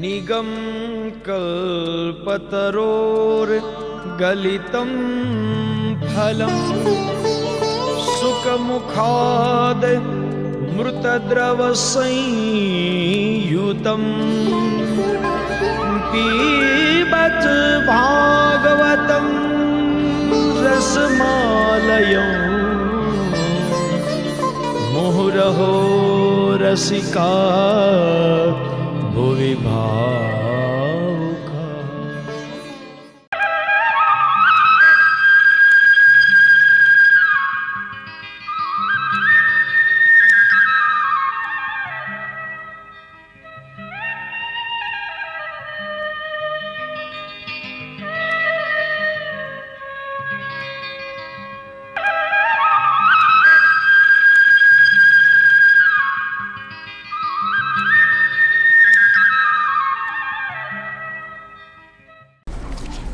निगम कल्पतरोर्गलितं फलं सुखमुखाद् मृतद्रवसंयुतं पीबत भागवतं रसमालयं मुहुरहो रसिका भुवि भावुका।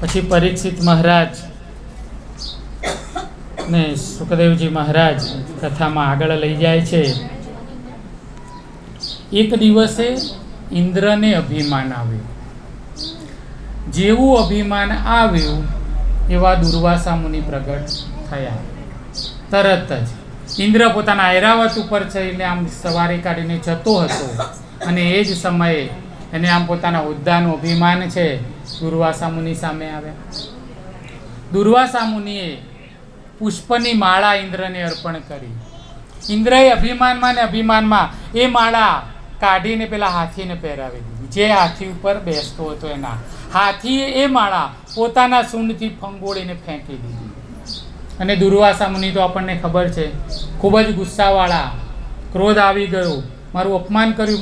પછી પરીક્ષિત મહારાજ ને સુખદેવજી મહારાજ કથામાં આગળ લઈ જાય છે. એક દિવસે ઇન્દ્રને અભિમાન આવ્યું. જેવું અભિમાન આવ્યું એવા દુર્વાસા મુનિ પ્રગટ થયા. તરત જ ઇન્દ્ર પોતાના ઐરાવત ઉપર ચડીને આમ સવારી કાઢીને જતો હતો અને એ જ સમયે એને આમ પોતાના હોદ્દાનું અભિમાન છે દુર્વાસા મુનિ સામે આવ્યા. દુર્વાસા મુનિએ પુષ્પની માળા ઇન્દ્રને અર્પણ કરી. ઇન્દ્રએ અભિમાનમાં ને અભિમાનમાં એ માળા કાઢીને પેલા હાથીને પહેરાવી દીધી. જે હાથી ઉપર બેસતો હતો એના હાથીએ એ માળા પોતાના સૂંઢથી ફંગોળીને ફેંકી દીધી. અને દુર્વાસા મુનિ તો આપણને ખબર છે ખૂબ જ ગુસ્સાવાળા, ક્રોધ આવી ગયો, મારું અપમાન કર્યું,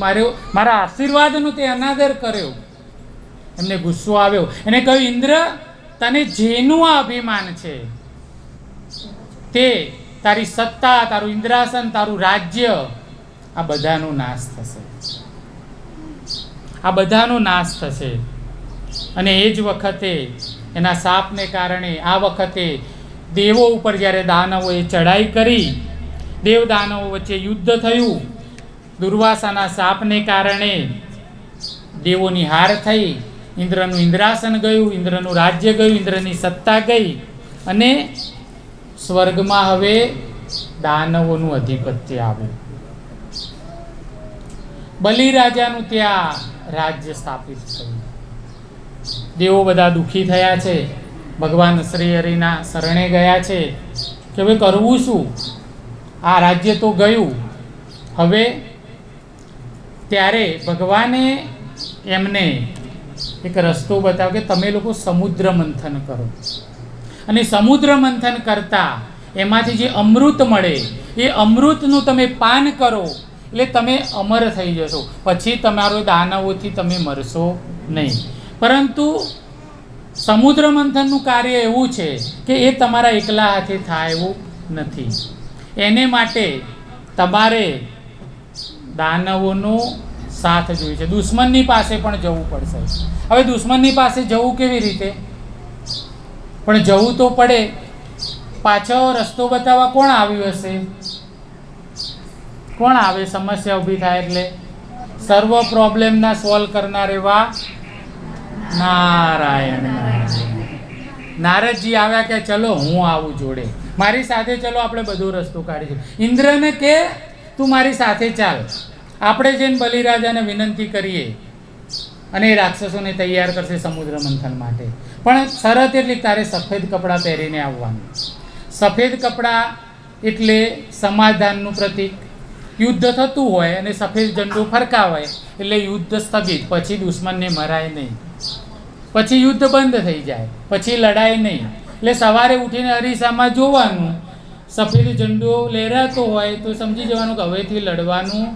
મારા આશીર્વાદનો તે અનાદર કર્યો. એમને ગુસ્સો આવ્યો. એને કહ્યું, ઇન્દ્ર, તને જેનું આ અભિમાન છે તે તારી સત્તા, તારું ઇન્દ્રાસન, તારું રાજ્ય, આ બધાનો નાશ થશે. આ બધાનો નાશ થશે. અને એ જ વખતે એના શાપને કારણે આ વખતે દેવો ઉપર જ્યારે દાનવોએ ચડાઈ કરી, દેવ દાનવો વચ્ચે યુદ્ધ થયું. દુર્વાસાના શાપને કારણે દેવોની હાર થઈ. ઇન્દ્રનું ઇન્દ્રાસન ગયું, ઇન્દ્રનું રાજ્ય ગયું, ઇન્દ્રની સત્તા ગઈ અને સ્વર્ગમાં હવે દાનવોનું અધિપત્ય આવ્યું. બલિરાજાનું ત્યાં રાજ્ય સ્થાપિત થયું. દેવો બધા દુઃખી થયા છે. ભગવાન શ્રી હરિના શરણે ગયા છે કે હવે કરવું શું? આ રાજ્ય તો ગયું. હવે ત્યારે ભગવાને એમને એક રસ્તો બતાવ્યો કે તમે લોકો સમુદ્ર મંથન કરો અને સમુદ્ર મંથન કરતા એમાંથી જે અમૃત મળે એ અમૃતનું તમે પાન કરો એટલે તમે અમર થઈ જશો. પછી તમારો દાનવોથી તમે મરશો નહીં. પરંતુ સમુદ્ર મંથનનું કાર્ય એવું છે કે એ તમારા એકલા હાથે થાય એવું નથી. એને માટે તમારે દાનવોનો સાથ જોઈએ છે. દુશ્મનની પાસે પણ જવું પડશે. હવે દુશ્મનની પાસે જવું કેવી રીતે? પણ જવું તો પડે. પાછો રસ્તો બતાવવા કોણ આવ્યું હશે? કોણ આવે? સમસ્યા ઊભી થાય એટલે સર્વ પ્રોબ્લેમના સોલ્વ કરનાર એવા નારાયણ. નારદજી આવ્યા કે ચલો હું આવું જોડે, મારી સાથે ચલો, આપણે બધો રસ્તો કાઢીશું. ઇન્દ્રને કે તું મારી સાથે ચાલ, આપણે જઈને બલિરાજાને વિનંતી કરીએ અને એ રાક્ષસોને તૈયાર કરશે સમુદ્ર મંથન માટે. પણ શરત એટલી, તારે સફેદ કપડાં પહેરીને આવવાનું. સફેદ કપડાં એટલે સમાધાનનું પ્રતીક. યુદ્ધ થતું હોય અને સફેદ ઝંડો ફરકાવાય એટલે યુદ્ધ સ્થગિત. પછી દુશ્મનને મરાય નહીં, પછી યુદ્ધ બંધ થઈ જાય, પછી લડાય નહીં. એટલે સવારે ઉઠીને અરીસામાં જોવાનું, સફેદ ઝંડો લહેરાતો હોય તો સમજી જવાનું કે હવેથી લડવાનું.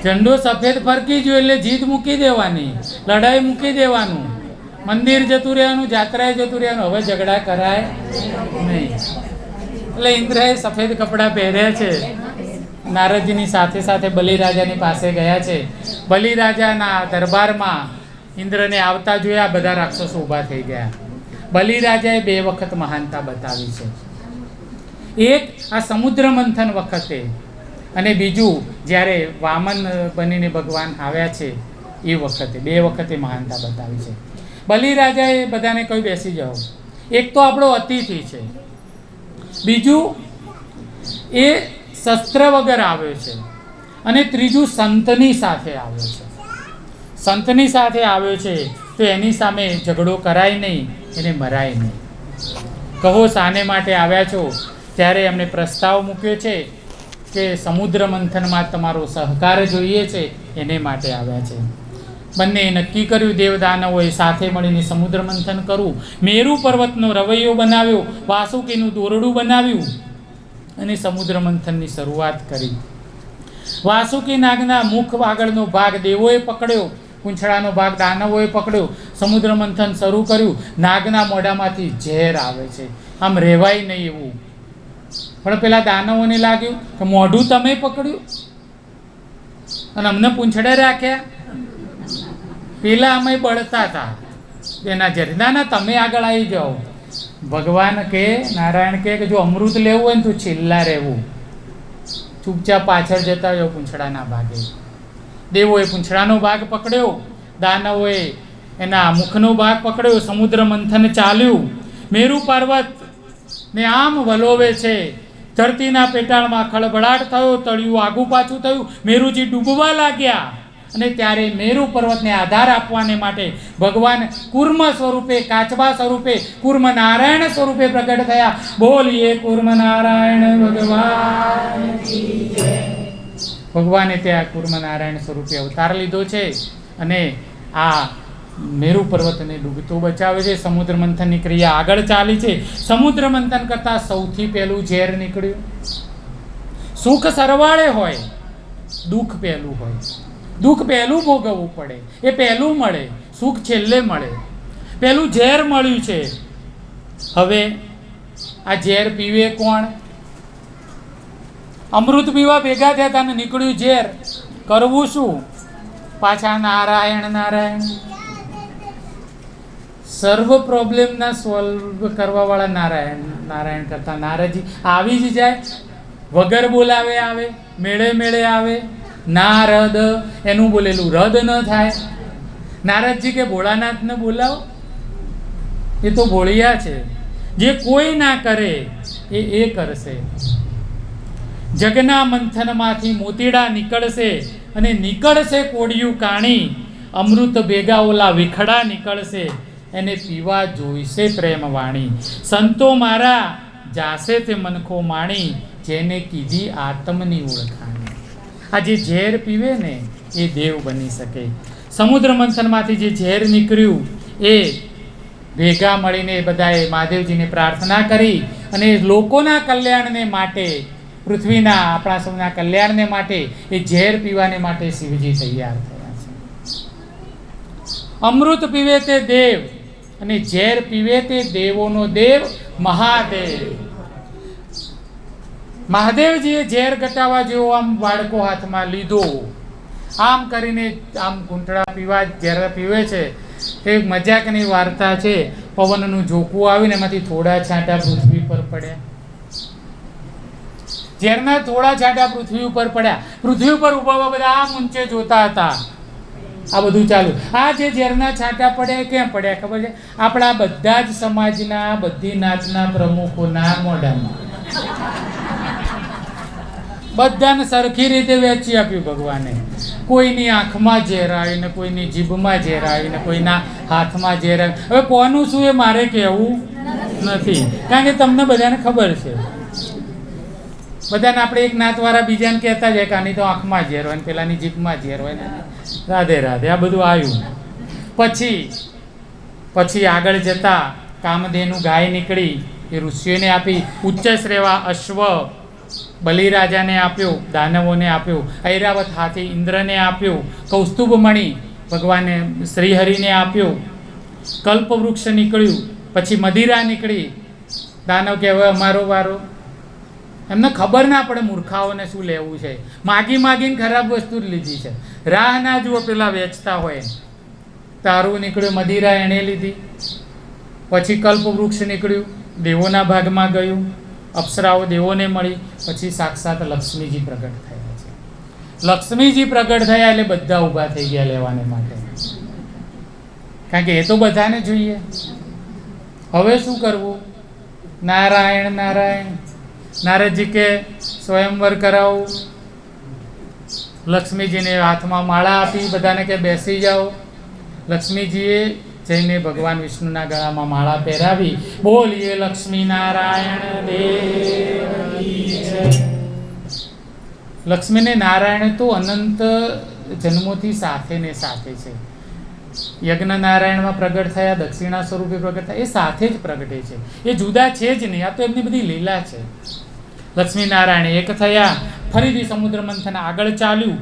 ઝંડો સફેદ ફરકી ગયો એટલે જીત મૂકી દેવાની, લડાઈ મૂકી દેવાનું, મંદિર જતું રહેવાનું, જાત્રાએ જતું રહેવાનું. હવે ઝઘડા કરાય નહીં. એટલે ઇન્દ્રએ સફેદ કપડાં પહેર્યા છે. નારદજીની સાથે સાથે બલિરાજાની પાસે ગયા છે. બલિરાજાના દરબારમાં ઇન્દ્રને આવતા જોયા, બધા રાક્ષસો ઊભા થઈ ગયા. બલિરાજાએ 2 વખત મહાનતા બતાવી છે. એક આ સમુદ્ર મંથન વખતે અને બીજું જ્યારે વામન બનીને ભગવાન આવ્યા છે એ વખતે 2 વખતે મહાનતા બતાવી છે. બલિરાજાએ બધાને કહ્યું બેસી જાઓ. એક તો આપણો અતિથિ છે, બીજું એ શસ્ત્ર વગર આવ્યો છે, અને ત્રીજું સંતની સાથે આવ્યો છે. સંતની સાથે આવ્યો છે તો એની સામે ઝઘડો કરાય નહીં, એને મરાય નહીં. કહો શાને માટે આવ્યા છો? ત્યારે એમણે પ્રસ્તાવ મૂક્યો છે કે સમુદ્ર મંથનમાં તમારો સહકાર જોઈએ છે, એને માટે આવ્યા છે. બંને નક્કી કર્યું, દેવદાનવોએ સાથે મળીને સમુદ્ર મંથન કરવું. મેરુ પર્વતનો રવૈયો બનાવ્યો, વાસુકીનું દોરડું બનાવ્યું અને સમુદ્ર મંથનની શરૂઆત કરી. વાસુકી નાગના મુખ આગળનો ભાગ દેવોએ પકડ્યો, પૂંછડાનો ભાગ દાનવોએ પકડ્યો. સમુદ્ર મંથન શરૂ કર્યું. નાગના મોઢામાંથી ઝેર આવે છે, આમ રહેવાય નહીં એવું. પણ પેલા દાનવોને લાગ્યું કે મોઢું તમે પકડ્યું અને અમને પૂંછડે રાખ્યા. પેલા અમે બળતા હતા એના ઝેર. ના તમે આગળ આવી જાઓ. ભગવાન કે, નારાયણ કે જો અમૃત લેવું હોય ને તો છેલ્લા રહેવું, ચૂપચાપ પાછળ જતા જાઓ પૂંછડાના ભાગે. દેવોએ પૂંછડાનો ભાગ પકડ્યો, દાનવોએ એના મુખનો ભાગ પકડ્યો. સમુદ્ર મંથન ચાલ્યું. મેરુ પર્વત ને આમ વલોવે છે. ધરતીના પેટાળમાં ખળભળાટ થયો, તળિયું આગું પાછું થયું, મેરુજી ડૂબવા લાગ્યા. અને ત્યારે મેરુ પર્વતને આધાર આપવાને માટે ભગવાન કુર્મ સ્વરૂપે, કાચબા સ્વરૂપે, કુર્મ નારાયણ સ્વરૂપે પ્રગટ થયા. બોલીએ કુર્મ નારાયણ ભગવાન. ભગવાને ત્યાં કુર્મ નારાયણ સ્વરૂપે અવતાર લીધો છે અને આ મેરુ પર્વતને ડૂબતો બચાવે છે. સમુદ્ર મંથનની ક્રિયા આગળ ચાલી છે. સમુદ્ર મંથન કરતાં સૌથી પહેલું ઝેર નીકળ્યું. સુખ સરવાળે હોય, દુઃખ પહેલું હોય. દુઃખ પહેલું ભોગવવું પડે, એ પહેલું મળે, સુખ છેલ્લે મળે. પહેલું ઝેર મળ્યું છે. હવે આ ઝેર પીવે કોણ? અમૃત પીવા ભેગા થયા હતા ને નીકળ્યું ઝેર. કરવું શું? પાછા નારાયણ નારાયણ. સર્વ પ્રોબ્લેમના સોલ્વ કરવાવાળા નારાયણ નારાયણ કરતા નારદજી આવી જ જાય. વગર બોલાવે આવે, મેળે મેળે આવે. નારદ એનું બોલેલું રદ ન થાય. નારદજી કે ભોળાનાથને બોલાવો, એ તો ભોળિયા છે. જે કોઈ ના કરે એ કરશે. જગના મંથનમાંથી મોતીડા નીકળશે અને નીકળશે કોડિયું કાણી. અમૃત ભેગા ઓલા વિખડા નીકળશે, એને પીવા જોઈશે પ્રેમ વાણી. સંતો મારા જાશે તે મનખો માણી, જેને કીધી આત્મની ઓળખાણી. આ જે ઝેર પીવે ને એ દેવ બની શકે. સમુદ્ર મંથનમાંથી જે ઝેર નીકળ્યું એ ભેગા મળીને બધાએ મહાદેવજીને પ્રાર્થના કરી અને લોકોના કલ્યાણને માટે, પૃથ્વીના આપણા સૌના કલ્યાણને માટે એ ઝેર પીવાને માટે શિવજી તૈયાર થયા છે. અમૃત પીવે તે દેવ અને ઝેર પીવે તે દેવોનો દેવ મહાદેવ. મહાદેવજીએ ઝેર ઘટાવા જેવો આમ બાળકો હાથમાં લીધો, આમ કરીને આમ ઘૂંટડા પીવા ઝેર પીવે છે. એક મજાકની વાર્તા છે. પવનનું ઝોકું આવીને એમાંથી થોડા છાંટા પૃથ્વી પર પડ્યા. ઝેરના થોડા છાંટા પૃથ્વી ઉપર પડ્યા. પૃથ્વી ઉપર ઉભા બધા આમ ઊંચે જોતા હતા. આ બધું ચાલુ. આ જે ઝેરના છાંટા પડ્યા કેમ પડ્યા ખબર છે? આપણા બધા જ સમાજના, બધી નાતના પ્રમુખોના મોઢામાં. બધાને સરખી રીતે વેચી આપ્યું ભગવાને. કોઈની આંખમાં ઝેર આવીને, કોઈની જીભમાં ઝેર આવીને, કોઈના હાથમાં ઝેર આવી. હવે કોનું શું એ મારે કહેવું નથી, કારણ કે તમને બધાને ખબર છે. બધાને આપણે એક નાતવાળા બીજાને કહેતા જાય કે આની તો આંખમાં ઝેર હોય ને પેલાની જીભમાં ઝેર હોય ને. રાધે રાધે. આ બધું આવ્યું. પછી આગળ જતા કામધેનુ ગાય નીકળી, એ ઋષિઓને આપી. ઉચ્ચ શ્રેવા અશ્વ બલિરાજાને આપ્યો, દાનવોને આપ્યો. ઐરાવત હાથી ઇન્દ્રને આપ્યો. કૌસ્તુભમણી ભગવાને શ્રીહરિને આપ્યો. કલ્પવૃક્ષ નીકળ્યું. પછી મદિરા નીકળી. દાનવ કે હવે અમારો વારો. એમને ખબર ના પડે મૂર્ખાઓને શું લેવું છે. માગીને ખરાબ વસ્તુ જ લીધી છે. રાહ ના જુઓ પેલા વેચતા હોય. તારું નીકળ્યું, મદિરા એણે લીધી. પછી કલ્પવૃક્ષ નીકળ્યું, દેવોના ભાગમાં ગયું. અપ્સરાઓ દેવોને મળી. પછી સાક્ષાત લક્ષ્મીજી પ્રગટ થયા. લક્ષ્મીજી પ્રગટ થયા એટલે બધા ઊભા થઈ ગયા લેવાને માટે, કારણ કે એ તો બધાને જોઈએ. હવે શું કરવું? નારાયણ નારાયણ. નારદજી કે સ્વયંવર કરાવું. લક્ષ્મીજીને હાથમાં માળા આપી બધાને કે બેસી જાઓ. લક્ષ્મીજીએ જઈને ભગવાન વિષ્ણુના ગળામાં માળા પહેરાવી. બોલીએ લક્ષ્મી નારાયણ દેવ કી જય. લક્ષ્મી ને નારાયણ તો અનંત જન્મોથી સાથે ને સાથે છે. યજ્ઞ નારાયણમાં પ્રગટ થયા, દક્ષિણા સ્વરૂપે પ્રગટ થયા, એ સાથે જ પ્રગટે છે, એ જુદા છે જ નહીં. આ તો એમની બધી લીલા છે. લક્ષ્મી નારાયણ એક થયા, ફરીથી સમુદ્ર મંથન આગળ ચાલ્યું.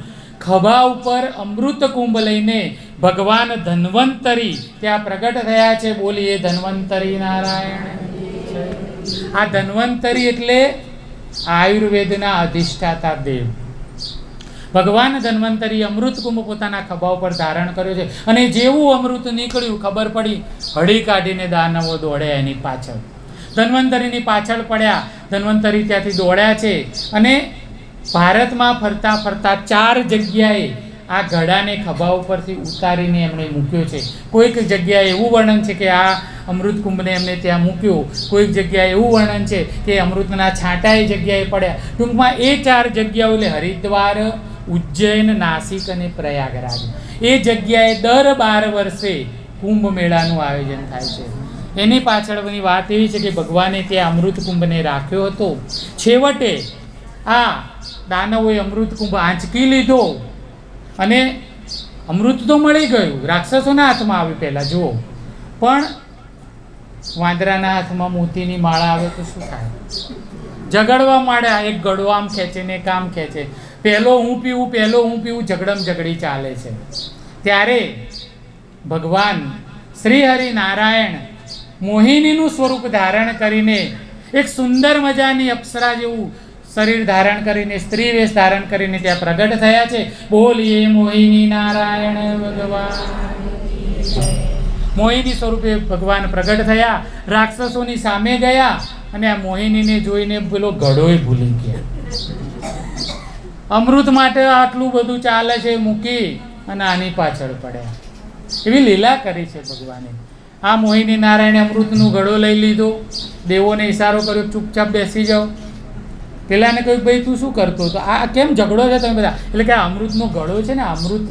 ખભા ઉપર અમૃત કુંભ લઈને ભગવાન ધન્વંતરી ત્યાં પ્રગટ થયા છે. બોલીએ ધન્વંતરી નારાયણ. આ ધન્વંતરી એટલે આયુર્વેદના અધિષ્ઠાતા દેવ. ભગવાન ધન્વંતરી અમૃત કુંભ પોતાના ખભા ઉપર ધારણ કર્યો છે. અને જેવું અમૃત નીકળ્યું ખબર પડી, હળી કાઢીને દાનવો દોડ્યા એની પાછળ. ધન્વંતરીની પાછળ પડ્યા. ધન્વંતરી ત્યાંથી દોડ્યા છે અને ભારતમાં ફરતા ફરતા 4 જગ્યાએ આ ઘડાને ખભા ઉપરથી ઉતારીને એમણે મૂક્યો છે. કોઈક જગ્યાએ એવું વર્ણન છે કે આ અમૃત કુંભને એમને ત્યાં મૂક્યો, કોઈક જગ્યાએ એવું વર્ણન છે કે અમૃતના છાંટા એ જગ્યાએ પડ્યા. ટૂંકમાં એ 4 જગ્યાઓ એટલે હરિદ્વાર, ઉજ્જૈન, નાસિક અને પ્રયાગરાજ, એ જગ્યાએ દર 12 વર્ષે કુંભ મેળાનું આયોજન થાય છે. એની પાછળની વાત એવી છે કે ભગવાને ત્યાં અમૃત કુંભને રાખ્યો હતો. છેવટે આ દાનવોએ અમૃત કુંભ આંચકી લીધો અને અમૃત તો મળી ગયું, રાક્ષસોના હાથમાં આવ્યું પહેલાં જુઓ, પણ વાંદરાના હાથમાં મોતીની માળા આવે તો શું થાય? ઝઘડવા માંડ્યા. એક ગળો આમ ખેંચે ને કામ ખેંચે, પહેલો હું પીવું, ઝઘડમ ઝઘડી ચાલે છે. ત્યારે ભગવાન શ્રી હરિનારાયણ મોહિનીનું સ્વરૂપ ધારણ કરીને, એક સુંદર મજાની અપ્સરા જેવું શરીર ધારણ કરીને, સ્ત્રી વેશ ધારણ કરીને ત્યાં પ્રગટ થયા છે. બોલીએ મોહિની નારાયણ ભગવાન. મોહિની સ્વરૂપે ભગવાન પ્રગટ થયા, રાક્ષસોની સામે ગયા અને આ મોહિનીને જોઈને પેલો ઘડોય ભૂલી ગયા. અમૃત માટે આટલું બધું ચાલે છે મૂકી અને આની પાછળ પડ્યા. એવી લીલા કરી છે ભગવાને. આ મોહિની નારાયણે અમૃતનું ઘડો લઈ લીધો, દેવોને ઈશારો કર્યો ચૂપચાપ બેસી જાઓ. પેલાને કહ્યું ભાઈ તું શું કરતો હતો, આ કેમ ઝઘડો છે તમે બધા? એટલે કે આ અમૃતનો ઘડો છે ને, અમૃત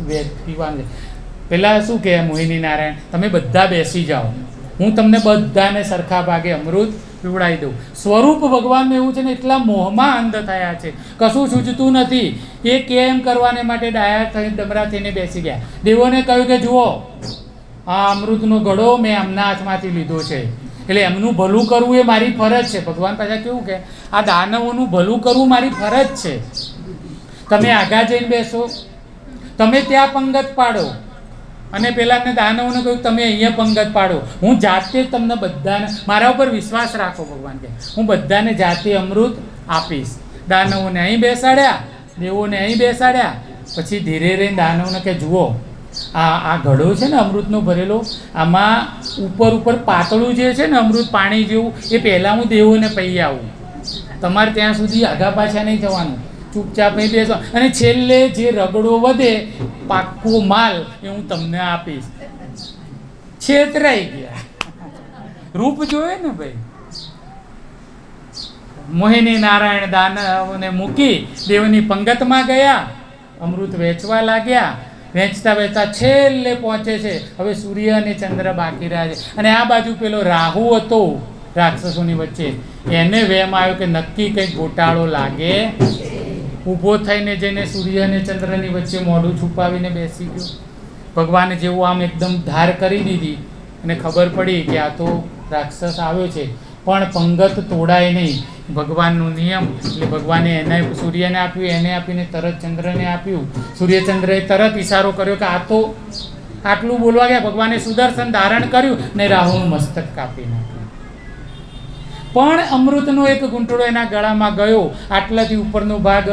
પીવાનું છે. પેલા શું કહે મોહિની નારાયણ, તમે બધા બેસી જાઓ, હું તમને બધાને સરખા ભાગે અમૃત પીવડાવી દઉં. સ્વરૂપ ભગવાનનું એવું છે ને, એટલા મોહમાં અંધ થયા છે, કશું સૂચતું નથી. એ કેમ કરવાને માટે ડાયા થઈ ડમરા થઈને બેસી ગયા. દેવોને કહ્યું કે જુઓ, આ અમૃતનો ઘડો મેં એમના હાથમાંથી લીધો છે, એટલે એમનું ભલું કરવું એ મારી ફરજ છે. ભગવાન પાછા કેવું કે આ દાનવોનું ભલું કરવું મારી ફરજ છે. તમે આગા જઈને બેસો, તમે ત્યાં પંગત પાડો, અને પેલાને દાનવોને કહ્યું તમે અહીંયા પંગત પાડો. હું જાતે જ તમને બધાને, મારા ઉપર વિશ્વાસ રાખો, ભગવાન કે હું બધાને જાતે અમૃત આપીશ. દાનવોને અહીં બેસાડ્યા, દેવોને અહીં બેસાડ્યા. પછી ધીરે રહીને દાનવોને કે જુઓ, આ ઘડો છે ને અમૃતનો ભરેલો, આમાં ઉપર પાતળું જે છે ને અમૃત પાણી જેવું, એ પહેલાં હું દેવોને પૈ આવું. તમારે ત્યાં સુધી આગા પાછા નહીં થવાનું, ચૂપચાપ અહીં બેસો, અને છેલ્લે જે રગડો વધે પાક્કો માલ એ હું તમને આપીશ. છેતરાઈ ગયા. રૂપ જોયે ને ભાઈ. મોહિની નારાયણ દાનવને મૂકી દેવની પંગતમાં ગયા, અમૃત વેચવા લાગ્યા. વેચતા વેચતા છેલ્લે પહોંચે છે. હવે સૂર્ય અને ચંદ્ર બાકી રહ્યા છે, અને આ બાજુ પેલો રાહુ હતો રાક્ષસોની વચ્ચે, એને વહેમ આવ્યો કે નક્કી કંઈક ગોટાળો લાગે. ઊભો થઈને જઈને સૂર્ય અને ચંદ્રની વચ્ચે મોઢું છુપાવીને બેસી ગયો. ભગવાને જેવું આમ એકદમ ધાર કરી દીધી અને ખબર પડી કે આ તો રાક્ષસ આવ્યો છે, પણ પંગત તોડાય નહીં. ભગવાનનો નિયમ. એટલે ભગવાને એને સૂર્યને આપ્યું, એને આપીને તરત ચંદ્રને આપ્યું. સૂર્યચંદ્રએ તરત ઈશારો કર્યો કે આ તો આટલું બોલવા ગયા. ભગવાને સુદર્શન ધારણ કર્યું ને રાહુનું મસ્તક કાપી નાખ્યું. પણ અમૃતનો એક ગુંટડો એના ગળામાં ગયો, આટલાથી ઉપરનો ભાગ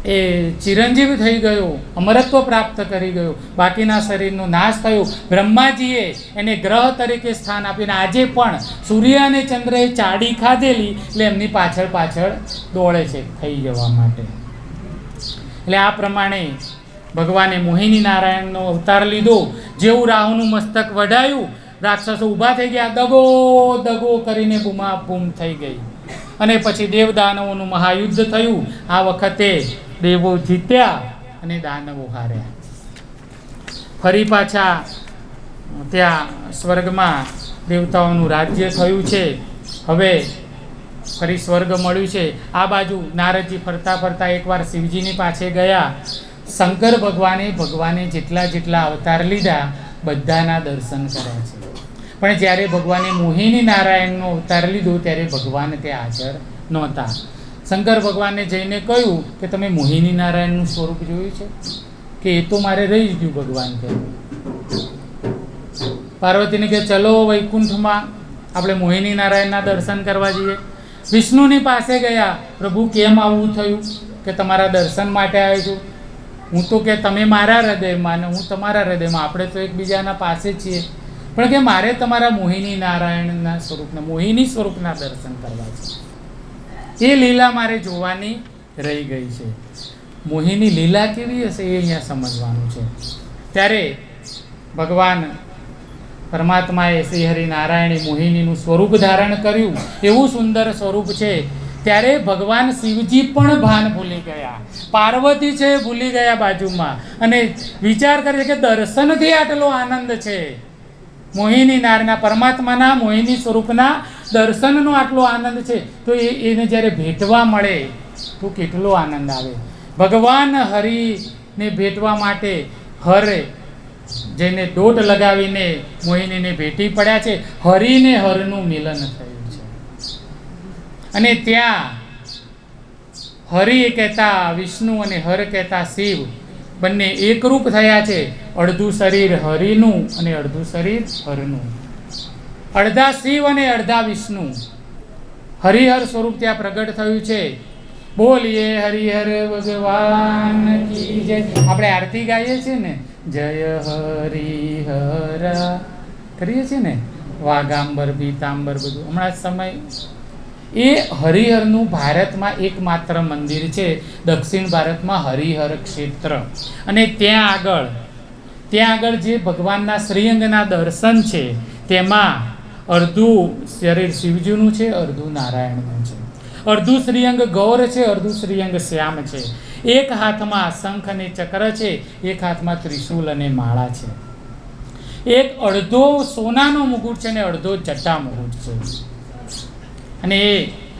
એ ચિરંજીવ થઈ ગયો, અમરત્વ પ્રાપ્ત કરી ગયો. બાકીના શરીરનો નાશ થયો. બ્રહ્માજીએ એને ગ્રહ તરીકે સ્થાન આપીને આજે પણ સૂર્ય અને ચંદ્રએ ચાડી ખાધેલી, એટલે એમની પાછળ દોડે છે થઈ જવા માટે. એટલે આ પ્રમાણે ભગવાને મોહિની નારાયણનો અવતાર લીધો. જેવું રાહુનું મસ્તક વઢાયું, રાક્ષસો ઊભા થઈ ગયા, દગો દગો કરીને બૂમાબૂમ થઈ ગઈ. અને પછી દેવદાનવોનું મહાયુદ્ધ થયું. આ વખતે દેવો જીત્યા અને દાનવો હાર્યા. ફરી પાછા ત્યાં સ્વર્ગમાં દેવતાઓનું રાજ્ય થયું છે. હવે ફરી સ્વર્ગ મળ્યું છે. આ બાજુ નારદજી ફરતા ફરતા એકવાર શિવજીની પાસે ગયા. શંકર ભગવાને જેટલા જેટલા અવતાર લીધા બધાના દર્શન કર્યા છે. પણ જ્યારે ભગવાને મોહિની નારાયણનો અવતાર લીધો ત્યારે ભગવાન ત્યાં હાજર નહોતા. શંકર ભગવાને જઈને કહ્યું કે તમે મોહિની નારાયણનું સ્વરૂપ જોયું છે? કે એ તો મારે રહી જ ગયું ભગવાન કે. પાર્વતીને કે ચલો વૈકુંઠમાં આપણે મોહિની નારાયણના દર્શન કરવા જઈએ. વિષ્ણુની પાસે ગયા. પ્રભુ કેમ આવું થયું કે તમારા દર્શન માટે આવ્યો છું? હું તો કે તમે મારા હૃદયમાં ને હું તમારા હૃદયમાં, આપણે તો એકબીજાના પાસે છીએ. પણ કે મારે તમારા મોહિની નારાયણના સ્વરૂપના, મોહિની સ્વરૂપના દર્શન કરવા છે. એ લીલા મારે જોવાની રહી ગઈ છે. મોહિની લીલા કેવી હશે એ અહીંયા સમજવાનું છે. ત્યારે ભગવાન પરમાત્માએ શ્રી હરિનારાયણે મોહિનીનું સ્વરૂપ ધારણ કર્યું. એવું સુંદર સ્વરૂપ છે. ત્યારે ભગવાન શિવજી પણ ભાન ભૂલી ગયા. પાર્વતી છે ભૂલી ગયા બાજુમાં, અને વિચાર કરે કે દર્શનથી આટલો આનંદ છે. મોહિની નારાયણના પરમાત્માના મોહિની સ્વરૂપના દર્શનનો આટલો આનંદ છે, તો એને જ્યારે ભેટવા મળે તો કેટલો આનંદ આવે. ભગવાન હરિને ભેટવા માટે હરે જેને દોટ લગાવીને મોહિનીને ભેટી પડ્યા છે. હરિને હરનું મિલન થયું છે. અને ત્યાં હરિ કહેતા વિષ્ણુ અને હર કહેતા શિવ બંને એકરૂપ થયા છે. અડધું શરીર હરિનું અને અડધું શરીર હરનું. અડધા શિવ અને અડધા વિષ્ણુ. હરિહર સ્વરૂપ ત્યાં પ્રગટ થયું છે. બોલીએ હરિહર ભગવાન કી જય. આપણે આરતી ગાઈએ છીએ ને, જય હરિહર કરીએ છીએ ને, વાગાંબર પીતાંબર બધું. હમણાં સમય એ હરિહરનું ભારતમાં એકમાત્ર મંદિર છે, દક્ષિણ ભારતમાં હરિહર ક્ષેત્ર. અને ત્યાં આગળ જે ભગવાનના શ્રીઅંગના દર્શન છે તેમાં અડધું શરીર શિવજીનું છે, અડધું નારાયણનું છે. અડધું શ્રીઅંગ ગૌર છે, અડધું શ્રીઅંગ શ્યામ છે. એક હાથમાં શંખ અને ચક્ર છે, એક હાથમાં ત્રિશૂલ અને માળા છે. એક અડધો સોનાનો મુકુટ છે ને અડધો જટા મુકુટ છે. અને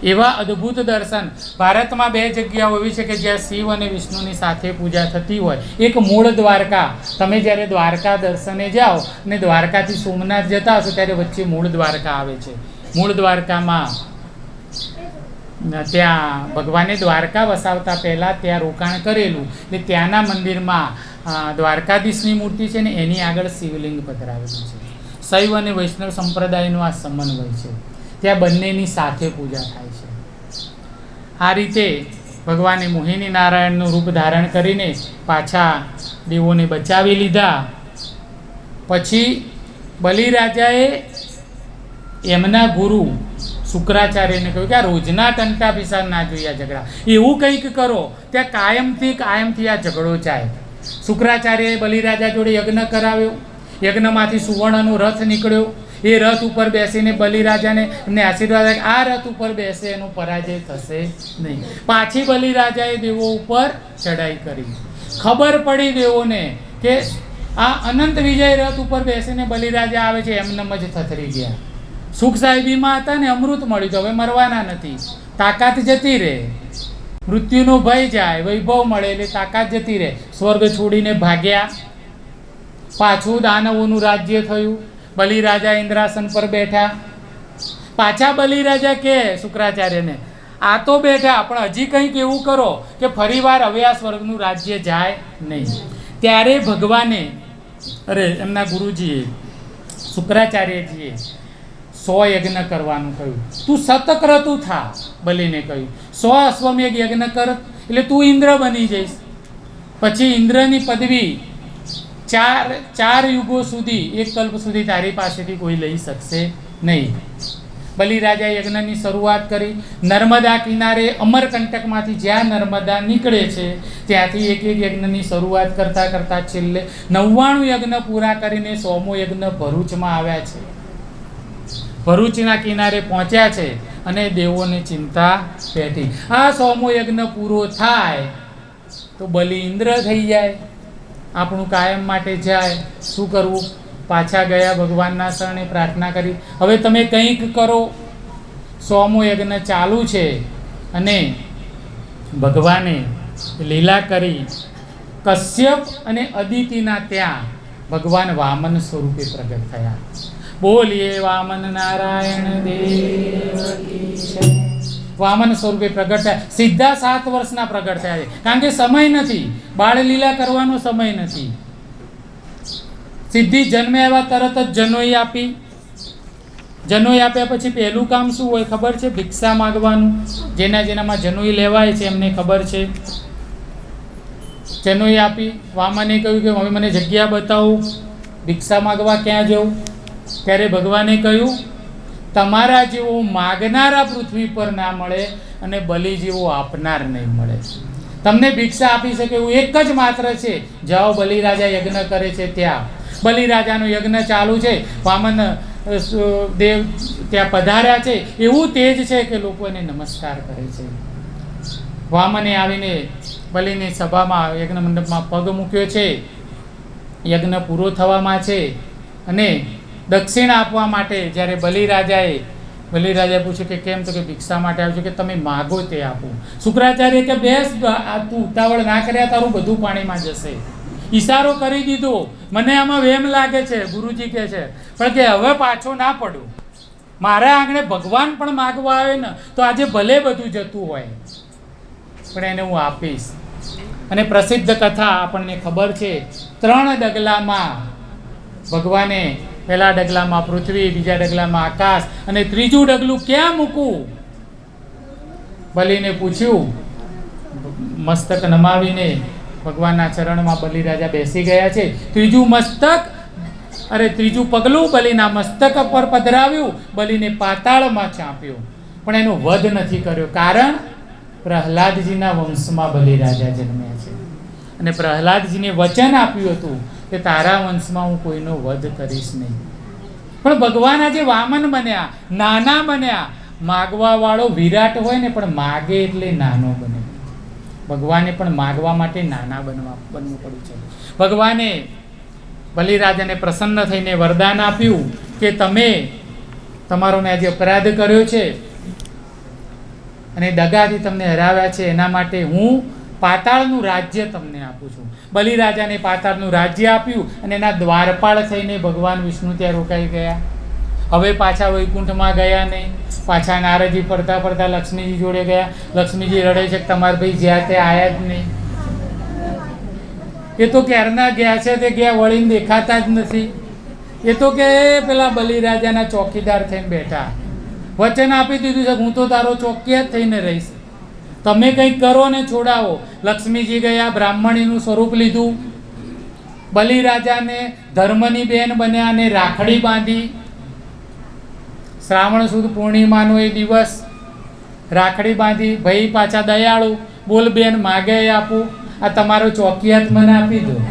એવા અદ્ભુત દર્શન ભારતમાં બે જગ્યાઓ એવી છે કે જ્યાં શિવ અને વિષ્ણુની સાથે પૂજા થતી હોય. એક મૂળ દ્વારકા. તમે જ્યારે દ્વારકા દર્શને જાઓ અને દ્વારકાથી સોમનાથ જતા હશો ત્યારે વચ્ચે મૂળ દ્વારકા આવે છે. મૂળ દ્વારકામાં ત્યાં ભગવાને દ્વારકા વસાવતા પહેલાં ત્યાં રોકાણ કરેલું. એટલે ત્યાંના મંદિરમાં દ્વારકાધીશની મૂર્તિ છે ને એની આગળ શિવલિંગ પધરાવેલું છે. શૈવ અને વૈષ્ણવ સંપ્રદાયનો આ સમન્વય છે. ત્યાં બંનેની સાથે પૂજા થાય છે. આ રીતે ભગવાને મોહિની નારાયણનું રૂપ ધારણ કરીને પાછા દેવોને બચાવી લીધા. પછી બલિરાજાએ એમના ગુરુ શુક્રાચાર્યને કહ્યું કે આ રોજના ટંટા પિસાર ના જોઈએ ઝઘડા, એવું કંઈક કરો ત્યાં કાયમથી આ ઝઘડો જાય. શુક્રાચાર્યએ બલિરાજા જોડે યજ્ઞ કરાવ્યો. યજ્ઞમાંથી સુવર્ણનો રથ નીકળ્યો. એ રથ ઉપર બેસીને બલિરાજાને એમને આશીર્વાદ આપ્યા કે આ રથ ઉપર બેસે એનો પરાજય થશે નહીં. પાછી બલિરાજાએ દેવો ઉપર ચડાઈ કરી. ખબર પડી દેવોને કે આ અનંત વિજય રથ ઉપર બેસીને બલિરાજા આવે છે, એમનેમ જ થથરી ગયા. સુખ સાહેબીમાં હતા ને અમૃત મળ્યું તો હવે મરવાના નથી, તાકાત જતી રહે. મૃત્યુનો ભય જાય, વૈભવ મળે એટલે તાકાત જતી રહે. સ્વર્ગ છોડીને ભાગ્યા. પાછું દાનવોનું રાજ્ય થયું. બલિરાજા ઇન્દ્રાસન પર બેઠા. પાછા બલિરાજા કે શુક્રાચાર્યને આ તો બેઠા પણ હજી કંઈક એવું કરો કે ફરીવાર હવે આ સ્વર્ગનું રાજ્ય જાય નહીં. ત્યારે ભગવાને એમના ગુરુજીએ શુક્રાચાર્યજીએ 100 યજ્ઞ કરવાનું કહ્યું. તું શતક્રતુ થા. બલિને કહ્યું 100 અશ્વમેઘ યજ્ઞ કર એટલે તું ઇન્દ્ર બની જઈશ. પછી ઇન્દ્રની પદવી ચાર યુગો સુધી, એક કલ્પ સુધી તારી પાસેથી કોઈ લઈ શકશે નહીં. બલિરાજા યજ્ઞની શરૂઆત કરી. નર્મદા કિનારે અમરકંટકમાંથી જ્યાં નર્મદા નીકળે છે ત્યાંથી એક એક યજ્ઞની શરૂઆત કરતાં કરતાં છેલ્લે 99 યજ્ઞ પૂરા કરીને 100મો યજ્ઞ ભરૂચમાં આવ્યા છે. ભરૂચના કિનારે પહોંચ્યા છે અને દેવોને ચિંતા પેટી. આ 100મો યજ્ઞ પૂરો થાય તો બલિ ઇન્દ્ર થઈ જાય, આપણું કાયમ માટે જાય. શું કરવું? પાછા ગયા ભગવાનના શરણે, પ્રાર્થના કરી, હવે તમે કંઈક કરો. 100મો યજ્ઞ ચાલુ છે અને ભગવાને લીલા કરી. કશ્યપ અને અદિતિના ત્યાં ભગવાન વામન સ્વરૂપે પ્રગટ થયા. બોલીએ વામન નારાયણ દેવ કી જય. વામન સ્વરૂપે પ્રગટ થયા. સીધા 7 વર્ષના પ્રગટ થયા છે, કારણ કે સમય નથી, બાળ લીલા કરવાનો સમય નથી. સીધી જન્મે આવ્યા તરત જ જનોઈ આપી. જનોઈ આપ્યા પછી પહેલું કામ શું હોય ખબર છે? ભિક્ષા માગવાનું. જેનામાં જનોઈ લેવાય છે એમને ખબર છે. જનોઈ આપી. વામને કહ્યું કે હવે મને જગ્યા બતાવો, ભિક્ષા માગવા ક્યાં જવું? ત્યારે ભગવાને કહ્યું, તમારા જેવો માગનારા પૃથ્વી પર ના મળે અને બલિ જેવો આપનાર નહીં મળે. તમને ભિક્ષા આપી શકે એવું એક જ માત્ર છે, જાઓ બલિરાજા યજ્ઞ કરે છે ત્યાં. બલિરાજાનો યજ્ઞ ચાલુ છે, વામન દેવ ત્યાં પધાર્યા છે, એવું તેજ છે કે લોકો એને નમસ્કાર કરે છે. વામને આવીને બલિની સભામાં, યજ્ઞ મંડપમાં પગ મૂક્યો છે. યજ્ઞ પૂરો થવામાં છે અને દક્ષિણા આપવા માટે જ્યારે બલિરાજાએ પૂછ્યું કે કેમ? તો કે ભિક્ષા માટે આવ્યું છે, કે તમે માગો તે આપું. શુક્રાચાર્ય કે બેસ, તું ઉતાવળ ના કર્યા, તારું બધું પાણીમાં જશે. ઈશારો કરી દીધો. મને આમાં વેમ લાગે છે, ગુરુજી કહે છે, પણ કે હવે પાછો ના પડું. મારા આંગણે ભગવાન પણ માગવા આવે ને તો આજે ભલે બધું જતું હોય પણ એને હું આપીશ. અને પ્રસિદ્ધ કથા આપણને ખબર છે, 3 ડગલામાં ભગવાને, પહેલા ડગલામાં પૃથ્વી, બીજા ડગલામાં આકાશ અને ત્રીજું ડગલું ક્યાં મૂકવું? બલિને પૂછ્યું. મસ્તક નમાવીને ભગવાનના ચરણમાં બલિરાજા બેસી ગયા છે. ત્રીજું પગલું બલિના મસ્તક પર પધરાવ્યું, બલિને પાતાળમાં ચાંપ્યું, પણ એનો વધ નથી કર્યો. કારણ પ્રહલાદજીના વંશમાં બલિરાજા જન્મ્યા છે અને પ્રહલાદજીને વચન આપ્યું હતું કે તારા વંશમાં હું કોઈનો વધ કરીશ નહીં. પણ ભગવાન આજે વામન બન્યા, નાના બન્યા. માગવા વાળો વિરાટ હોય ને, પણ માગે એટલે નાનો બને. ભગવાને પણ માગવા માટે નાના બનવું પડ્યું છે. ભગવાને બલિરાજાને પ્રસન્ન થઈને વરદાન આપ્યું કે તમે તમારો મેં આજે અપરાધ કર્યો છે અને દગાથી તમને હરાવ્યા છે, એના માટે હું પાતાળનું રાજ્ય તમને આપું છું. બલિરાજાને પાતાળનું રાજ્ય આપ્યું અને એના દ્વારપાળ થઈને ભગવાન વિષ્ણુ ત્યાં રોકાઈ ગયા. હવે પાછા વૈકુંઠમાં ગયા નહીં. પાછા નારદજી ફરતા ફરતા લક્ષ્મીજી જોડે ગયા. લક્ષ્મીજી રડે છે કે તમારા ભાઈ જ્યાં તે આયા જ નહીં. એ તો ક્યારના ગયા છે, તે ગયા વળીને દેખાતા જ નથી. એ તો કે પેલા બલિરાજાના ચોકીદાર થઈને બેઠા. વચન આપી દીધું છે હું તો તારો ચોકીદાર થઈને રહીશ, તમે કંઈક કરો ને છોડાવો. લક્ષ્મીજી ગયા, બ્રાહ્મણીનું સ્વરૂપ લીધું. બલિરાજાને ધર્મની બેન બન્યા અને રાખડી બાંધી. શ્રાવણ સુદ પૂર્ણિમાનો એ દિવસ રાખડી બાંધી. ભાઈ પાછા દયાળુ, બોલ બેન માગે આપું, આ તમારો ચોકીયાત મને આપી દો.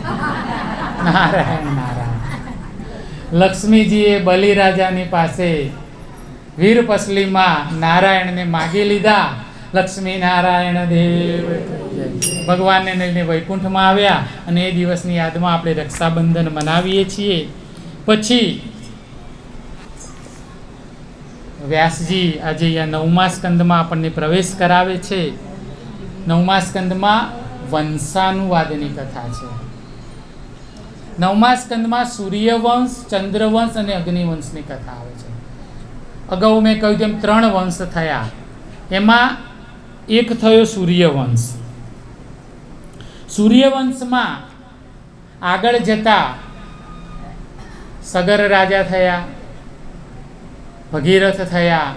નારાયણ નારાયણ. લક્ષ્મીજીએ બલિરાજાની પાસે વીરપસલીમાં નારાયણને માગી લીધા. લક્ષ્મી નારાયણ દેવ ભગવાનને લઈને વૈકુંઠમાં આવ્યા અને એ દિવસની યાદમાં આપણે રક્ષાબંધન મનાવીએ છીએ. પછી વ્યાસજી આજે અહીંયા 9મા સ્કંદમાં આપણને પ્રવેશ કરાવે છે. 9મા સ્કંદમાં વંશાનુવાદની કથા છે. 9મા સ્કંદમાં સૂર્યવંશ, ચંદ્રવંશ અને અગ્નિવંશની કથા આવે છે. અગાઉ મેં કહ્યું તેમ 3 વંશ થયા, એમાં એક થયો સૂર્યવંશ. સૂર્યવંશમાં આગળ જતા સગર રાજા થયા, ભગીરથ થયા,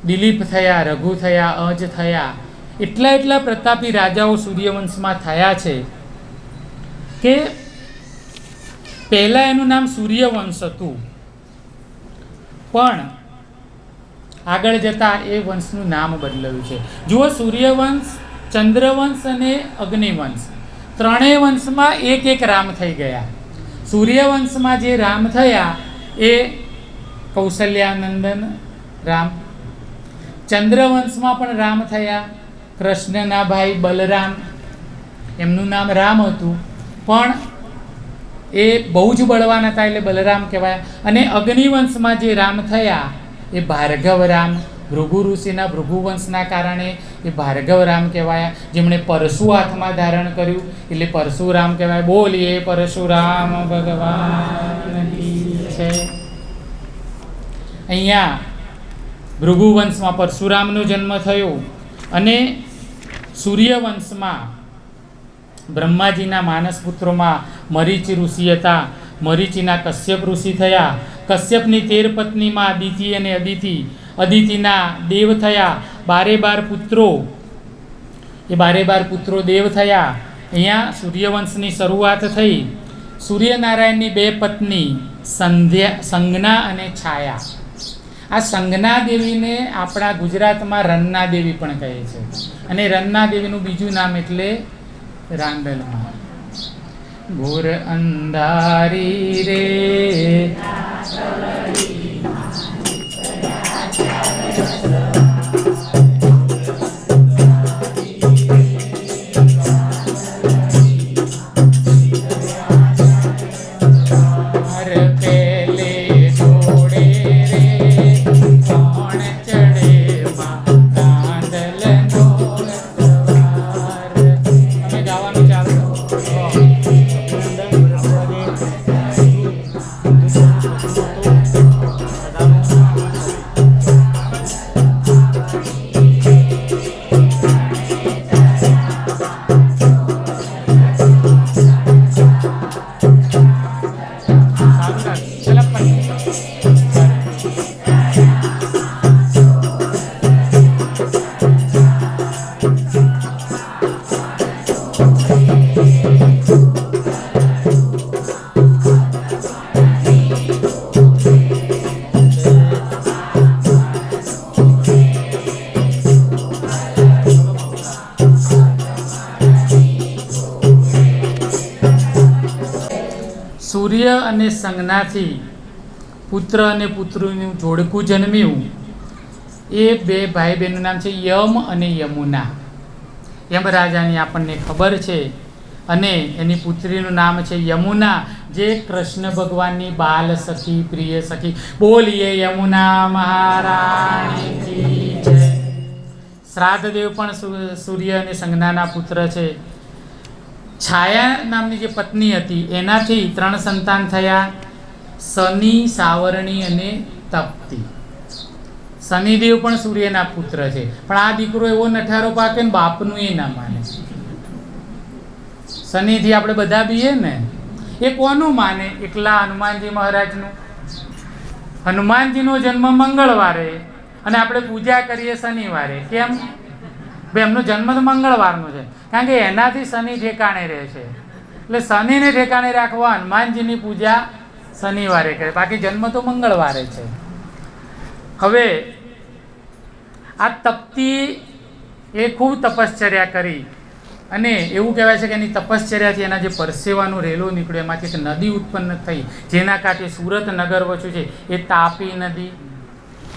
દિલીપ થયા, રઘુ થયા, અજ થયા. એટલા પ્રતાપી રાજાઓ સૂર્યવંશમાં થયા છે કે પહેલાં એનું નામ સૂર્યવંશ હતું, પણ આગળ જતાં એ વંશનું નામ બદલાયું છે. જુઓ, સૂર્યવંશ, ચંદ્રવંશ અને અગ્નિવંશ ત્રણેય વંશમાં એક એક રામ થઈ ગયા. સૂર્યવંશમાં જે રામ થયા એ કૌશલ્યાનંદન રામ. ચંદ્રવંશમાં પણ રામ થયા, કૃષ્ણના ભાઈ બલરામ, એમનું નામ રામ હતું, પણ એ બહુ જ બળવાન હતા એટલે બલરામ કહેવાય. અને અગ્નિવંશમાં જે રામ થયા એ ભાર્ગવ રામ, ભૃગુ ઋષિના ભૃગુવંશના કારણે એ ભાર્ગવ રામ કહેવાયા, જેમણે પરશુ હાથમાં ધારણ કર્યું એટલે પરશુરામ કહેવાય. બોલીએ પરશુરામ ભગવાન કી જય. અહીંયા ભૃગુવંશમાં પરશુરામનો જન્મ થયો અને સૂર્યવંશમાં બ્રહ્માજીના માનસ પુત્રોમાં મરીચી ઋષિ હતા. મરીચીના કશ્યપ ઋષિ થયા. કશ્યપની 13 પત્નીમાં અદિતિ અને અદિતિ, અદિતિના દેવ થયા 12 પુત્રો. એ 12 પુત્રો દેવ થયા. અહીંયા સૂર્યવંશની શરૂઆત થઈ. સૂર્યનારાયણની 2 પત્ની સંજ્ઞા અને છાયા. આ સંજ્ઞા દેવીને આપણા ગુજરાતમાં રન્ના દેવી પણ કહે છે, અને રન્ના દેવીનું બીજું નામ એટલે રાંદલમાં. ઘોર અંધારી રે સૂર્ય અને સંજ્ઞાથી પુત્ર અને પુત્રીનું જોડકું જન્મ્યું. એ 2 ભાઈ બહેનનું નામ છે યમ અને યમુના. યમરાજાની આપણને ખબર છે, અને એની પુત્રીનું નામ છે યમુના, જે કૃષ્ણ ભગવાનની બાલ સખી, પ્રિય સખી. બોલીએ યમુના મહારાણી કી જય. શ્રાદ્ધદેવ પણ સૂર્ય અને સંજ્ઞાના પુત્ર છે. છાયા નામની જે પત્ની હતી એનાથી 3 સંતાન થયા, શનિ, સાવરણી અને તપ્તી. શનિદેવ પણ સૂર્યના પુત્ર છે, પણ આ દીકરો એવો નઠારો પાકે ને બાપનું એ ના માને. શનિથી આપણે બધા બીએ ને, એ કોનું માને? એકલા હનુમાનજી મહારાજનું. હનુમાનજીનો જન્મ મંગળવારે અને આપણે પૂજા કરીએ શનિવારે. કેમ? ભાઈ એમનો જન્મ તો મંગળવારનો છે, કારણ કે એનાથી શનિ ઠેકાણે રહે છે, એટલે શનિને ઠેકાણે રાખવા હનુમાનજીની પૂજા શનિવારે કરે, બાકી જન્મ તો મંગળવારે છે. હવે આ તપ્તી એ ખૂબ તપશ્ચર્યા કરી, અને એવું કહેવાય છે કે એની તપશ્ચર્યાથી એના જે પરસેવાનો રેલો નીકળ્યો એમાંથી એક નદી ઉત્પન્ન થઈ, જેના કાંઠે સુરત નગર વચ્યું છે. એ તાપી નદી,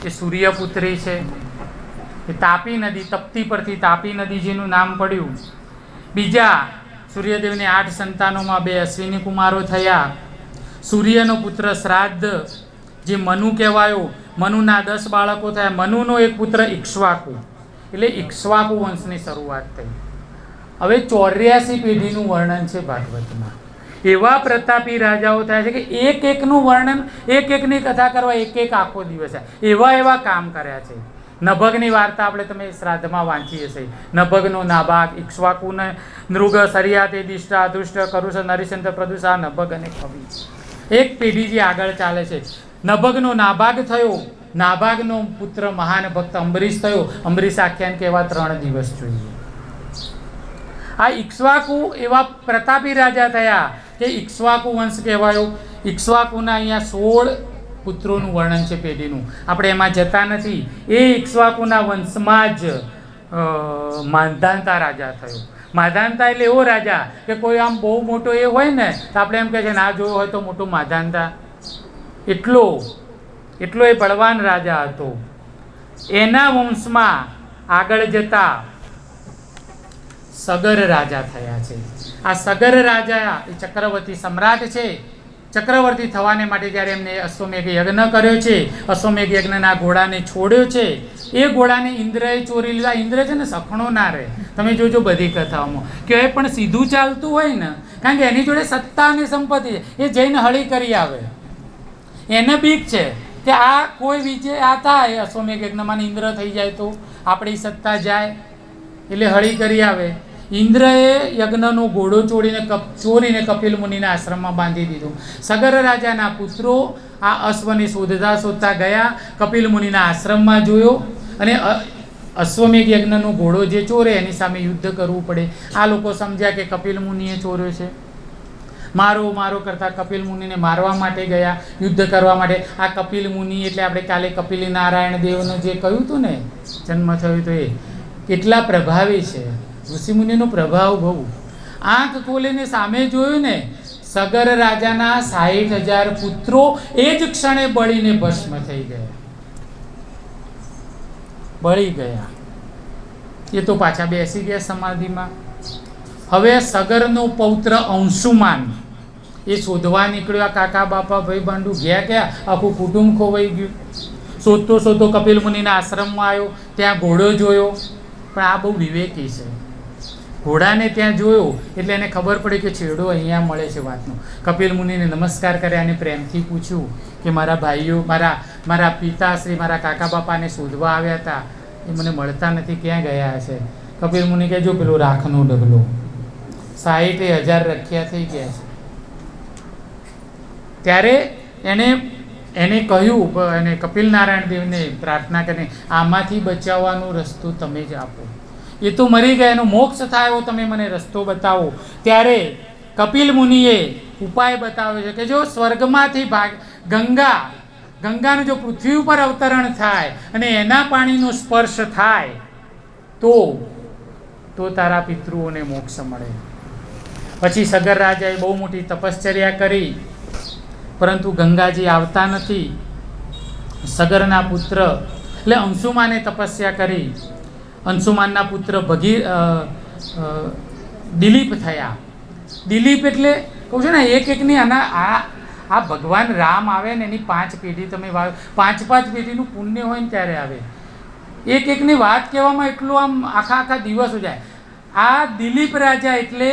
એ સૂર્યપુત્રી છે. એ તાપી નદી, તપ્તી પરથી તાપી નદી જેનું નામ પડ્યું. બીજા સૂર્યદેવને 8 સંતાનોમાં 2 અશ્વિની કુમારો થયા. સૂર્યનો પુત્ર શ્રાદ્ધ, જે મનુ કહેવાયો, મનુના 10 બાળકો થયા. મનુનો એક પુત્ર ઇક્ષ્વાકુ, એટલે ઇક્ષ્વાકુ વંશની શરૂઆત થઈ. હવે 84 પેઢીનું વર્ણન છે ભાગવતમાં. એવા પ્રતાપી રાજાઓ થયા છે કે એક એકનું વર્ણન, એક એકની કથા કરવા એક આખો દિવસ એવા કામ કર્યા છે. નભગની વાર્તા આપણે તમે શ્રાદ્ધમાં વાંચી હશે. નભગનો નાભાગ, ઇક્ષ્વાકુને નૃગ, સરિયાતે, દિષ્ટા, દુષ્ટ, કરુષ, નરિશંત, પ્રદુષા, નભગ અને કવિ. એક પેઢી જે આગળ ચાલે છે. નભગનો નાભાગ થયો, નાભાગનો પુત્ર મહાન ભક્ત અંબરીશ થયો. અંબરીશ આખ્યાન કે એવા 3 દિવસ જોઈએ. આ ઇક્ષ્વાકુ એવા પ્રતાપી રાજા થયા કે ઇક્ષ્વાકુ વંશ કહેવાયો. ઇક્ષ્વાકુના અહીંયા 16 પુત્રોનું વર્ણન છે પેઢીનું, આપણે એમાં જતા નથી. એ ઇક્ષ્વાકુના વંશમાં જ માધાંતા રાજા થયો. માધાંતા એટલે એવો રાજા કે કોઈ આમ બહુ મોટો એ હોય ને તો આપણે એમ કહે છે ના જોયો હોય તો મોટો માધાંતા, એટલો એ બળવાન રાજા હતો. એના વંશમાં આગળ જતા સગર રાજા થયા છે. આ સગર રાજા એ ચક્રવર્તી સમ્રાટ છે. ચક્રવર્તી થવાને માટે જ્યારે એમને અશ્વમેઘ યજ્ઞ કર્યો છે, અશ્વમેઘ યજ્ઞના ઘોડાને છોડ્યો છે. એ ઘોડાને ઇન્દ્રએ ચોરી લીધા. ઇન્દ્ર છે ને સખણો ના રહે, તમે જોજો બધી કથાઓમાં કે પણ સીધું ચાલતું હોય ને, કારણ કે એની જોડે સત્તા અને સંપત્તિ છે, એ જઈને હળી કરી આવે. એને બીક છે કે આ કોઈ વિજય આ થાય અશ્વમેઘ યજ્ઞમાં ઇન્દ્ર થઈ જાય તો આપણી સત્તા જાય, એટલે હળી કરી આવે. ઇન્દ્રએ યજ્ઞનો ઘોડો ચોરીને કપિલ મુનિના આશ્રમમાં બાંધી દીધો. સગર રાજાના પુત્રો આ અશ્વને શોધતા ગયા, કપિલ મુનિના આશ્રમમાં જોયો અને અશ્વમેઘ યજ્ઞનો ઘોડો જે ચોરે એની સામે યુદ્ધ કરવું પડે. આ લોકો સમજ્યા કે કપિલ મુનિએ ચોર્યો છે, મારો કરતા કપિલ મુનિને મારવા માટે ગયા, યુદ્ધ કરવા માટે. આ કપિલ મુનિ એટલે આપણે કાલે કપિલ નારાયણ દેવનું જે કહ્યું હતું ને, જન્મ થયો તો એ કેટલા પ્રભાવી છે. ઋષિમુનિનો પ્રભાવ બહુ. આંખ ખોલીને સામે જોયું ને, સગર રાજાના 60,000 પુત્રો એ જ ક્ષણે બળીને ભસ્મ થઈ ગયા, બળી ગયા. એ તો પાછા બેસી ગયા સમાધિમાં. હવે સગરનો પૌત્ર અંશુમાન એ શોધવા નીકળ્યો. કાકા બાપા ભાઈ બાંડુ ગયા, આખું કુટુંબ ખોવાઈ ગયું. શોધતો કપિલ મુનિના આશ્રમમાં આવ્યો, ત્યાં ઘોડો જોયો. પણ આ બહુ વિવેકી છે. ઘોડાને ત્યાં જોયો એટલે એને ખબર પડી કે છેડો અહીંયા મળે છે વાતનો. કપિલ મુનિને નમસ્કાર કર્યા અને પ્રેમથી પૂછ્યું કે મારા ભાઈઓ, મારા પિતાશ્રી, મારા કાકા બાપાને શોધવા આવ્યા હતા, એ મને મળતા નથી, ક્યાં ગયા છે? કપિલ મુનિ કહે જો પેલો રાખનો ડગલો, 60,000 રખ્યા થઈ ગયા છે. ત્યારે એને કહ્યું, અને કપિલ નારાયણ દેવને પ્રાર્થના કરીને આમાંથી બચાવવાનો રસ્તો તમે જ આપો. એ તો મરી ગયા, એનો મોક્ષ થાય એવો તમે મને રસ્તો બતાવો. ત્યારે કપિલ મુનિએ ઉપાય બતાવ્યો છે કે જો સ્વર્ગમાંથી ગંગાનું જો પૃથ્વી ઉપર અવતરણ થાય અને એના પાણીનો સ્પર્શ થાય તો તારા પિતૃઓને મોક્ષ મળે. પછી સગર રાજાએ બહુ મોટી તપશ્ચર્યા કરી, પરંતુ ગંગાજી આવતા નથી. સગરના પુત્ર એટલે અંશુમાને તપસ્યા કરી. અંશુમાનના પુત્ર દિલીપ થયા. દિલીપ એટલે કહું છું ને, એકની આ ભગવાન રામ આવે ને એની 5 પેઢી તમે વાવ, 5 પેઢીનું પુણ્ય હોય ને ત્યારે આવે. એકની વાત કહેવામાં એટલું આમ આખા દિવસો જાય. આ દિલીપ રાજા એટલે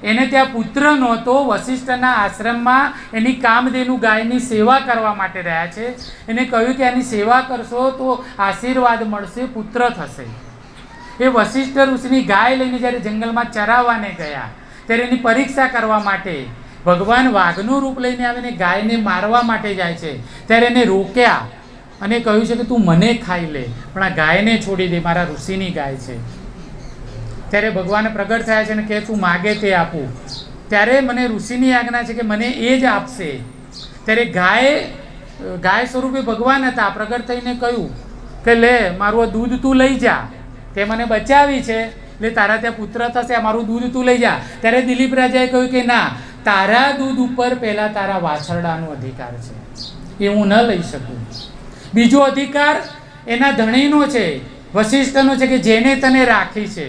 એને ત્યાં પુત્ર નહોતો, વશિષ્ઠના આશ્રમમાં એની કામધેનુ ગાયની સેવા કરવા માટે રહ્યા છે. એને કહ્યું કે એની સેવા કરશો તો આશીર્વાદ મળશે, પુત્ર થશે. એ વશિષ્ઠ ઋષિની ગાય લઈને જ્યારે જંગલમાં ચરાવવાને ગયા ત્યારે એની પરીક્ષા કરવા માટે ભગવાન વાઘનું રૂપ લઈને આવીને ગાયને મારવા માટે જાય છે. ત્યારે એને રોક્યા અને કહ્યું છે કે તું મને ખાઈ લે, પણ આ ગાયને છોડી દે, મારા ઋષિની ગાય છે. ત્યારે ભગવાન પ્રગટ થયા છે અને કહે તું માગે તે આપું. ત્યારે મને ઋષિની આજ્ઞા છે કે મને એ જ આપશે. ત્યારે ગાય સ્વરૂપે ભગવાન હતા, પ્રગટ થઈને કહ્યું કે લે મારું દૂધ તું લઈ જા, તે મને બચાવી છે એટલે તારા ત્યાં પુત્ર થશે, મારું દૂધ તું લઈ જા. ત્યારે દિલીપ રાજાએ કહ્યું કે ના, તારા દૂધ ઉપર પહેલાં તારા વાછરડાનો અધિકાર છે, એ હું ન લઈ શકું. બીજો અધિકાર એના ધણીનો છે, વશિષ્ઠનો છે કે જેને તને રાખી છે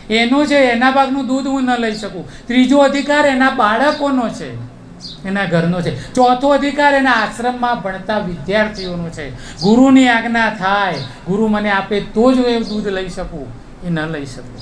એનો છે, એના ભાગનું દૂધ હું ન લઈ શકું. ત્રીજો અધિકાર એના બાળકોનો છે, એના ઘરનો છે. ચોથો અધિકાર એના આશ્રમમાં ભણતા વિદ્યાર્થીઓનો છે. ગુરુની આજ્ઞા થાય, ગુરુ મને આપે તો જ હું દૂધ લઈ શકું, એ ન લઈ શકું.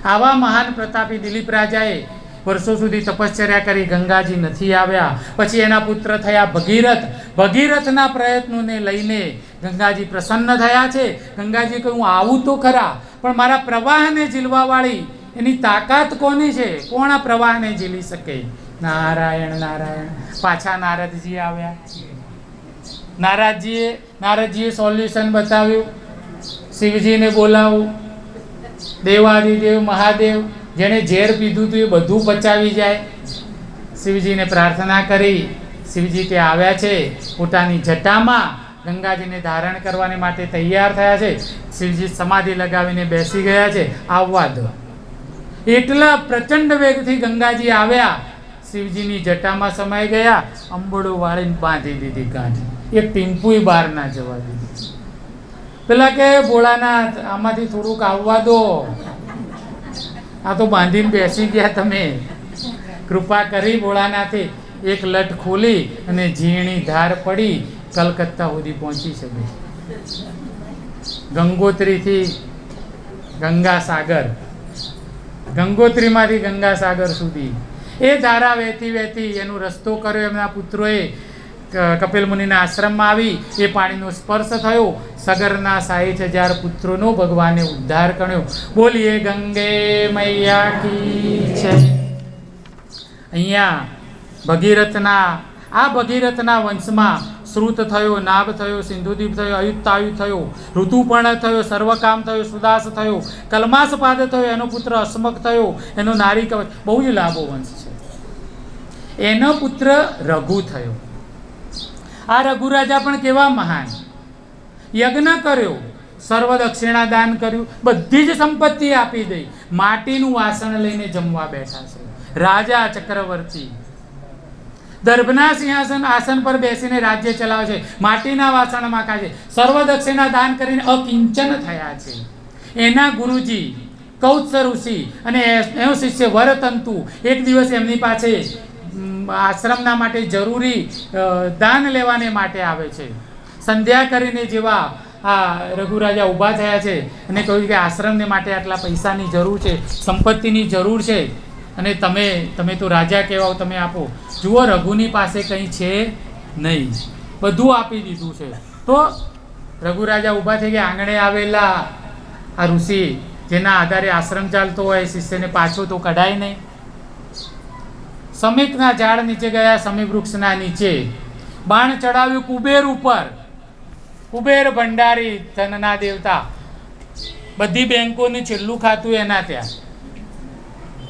આવા મહાન પ્રતાપી દિલીપ રાજાએ વર્ષો સુધી તપશ્ચર્યા કરી, ગંગાજી નથી આવ્યા. પછી એના પુત્ર થયા ભગીરથ. ભગીરથના પ્રયત્નોને લઈને ગંગાજી પ્રસન્ન થયા છે. ગંગાજી કહ્યું હું આવું તો ખરા, પણ મારા પ્રવાહને ઝીલવાવાળી એની તાકાત કોની છે? કોણ આ પ્રવાહને ઝીલી શકે? નારાયણ નારાયણ. પાછા નારદજી આવ્યા. નારદજીએ સોલ્યુશન બતાવ્યું. શિવજીને બોલાવું, દેવાદિદેવ મહાદેવ જેણે ઝેર પીધું હતું એ બધું પચાવી જાય. શિવજીને પ્રાર્થના કરી, શિવજી ત્યાં આવ્યા છે, પોતાની જટામાં ગંગાજીને ધારણ કરવાને માટે તૈયાર થયા છે. શિવજી સમાધિ લગાવીને બેસી ગયા છે, આવવા દો. એટલા પ્રચંડ વેગથી ગંગાજી આવ્યા, શિવજીની જટામાં સમાઈ ગયા, અંબોડો વાળીને બાંધી દીધી ગાંઠ. એક ટીમ્પુય બહાર ના જવા દીધી. પેલા કે ભોળાનાથ આમાંથી થોડુંક આવવા દો, આ તો બાંધીને બેસી ગયા તમે. કૃપા કરી ભોળાનાથે એક લટ ખોલી અને ઝીણી ધાર પડી, કલકત્તા સુધી પહોંચી શકે. ગંગોત્રીથી ગંગાસાગર, ગંગોત્રીમાંથી ગંગાસાગર સુધી એ ધારા વહેતી વહેતી એનો રસ્તો કર્યો. એમના પુત્રોએ કપિલ મુનિના આશ્રમમાં આવી એ પાણીનો સ્પર્શ થયો. સગરના 60,000 પુત્રોનો ભગવાને ઉદ્ધાર કર્યો. બોલીએ ગંગે મૈયા કી છે. અહીંયા ભગીરથના વંશમાં શ્રુત થયો, નાભ થયો, સિંધુદીપ થયો, અયુક્તાયુ થયો, ઋતુપર્ણ થયો, સર્વકામ થયો, સુદાસ થયો, કલ્માસપાદ થયો, એનો પુત્ર અસ્મક થયો, એનો નારી કવચ. બહુ જ લાંબો વંશ છે. એનો પુત્ર રઘુ થયો. આ રઘુ રાજા પણ કેવા મહાન! યજ્ઞ કર્યો, સર્વ દક્ષિણા દાન કર્યું, બધી જ સંપત્તિ આપી દઈ, માટીનું વાસણ લઈને જમવા બેઠા છે. રાજા ચક્રવર્તી દર્ભના સિંહાસન આસન પર બેસીને રાજ્ય ચલાવે છે, માટીના વાસણમાં ખાય છે, સર્વ દક્ષિણા દાન કરીને અકિંચન થયા છે. એના ગુરુજી કૌત્સ ઋષિ અને એનો શિષ્ય વરતંતુ એક દિવસ એમની પાસે આશ્રમના માટે જરૂરી દાન લેવાને માટે આવે છે. સંધ્યા કરીને જેવા આ રઘુરાજા ઊભા થયા છે અને કહ્યું કે આશ્રમને માટે આટલા પૈસાની જરૂર છે, સંપત્તિની જરૂર છે, અને તમે તો રાજા કહેવાઓ, તમે આપો. જુઓ, રઘુની પાસે કંઈ છે નહીં, બધું આપી દીધું છે. તો રઘુરાજા ઊભા થઈ ગયા. આંગણે આવેલા આ ઋષિ જેના આધારે આશ્રમ ચાલતો હોય, શિષ્યને પાછો તો કઢાય નહીં. સમીકના ઝાડ નીચે ગયા, સમી વૃક્ષના નીચે બાણ ચડાવ્યું કુબેર ઉપર. કુબેર ભંડારી, ધનના દેવતા, બધી બેંકોનું છેલ્લું ખાતું એના ત્યાં.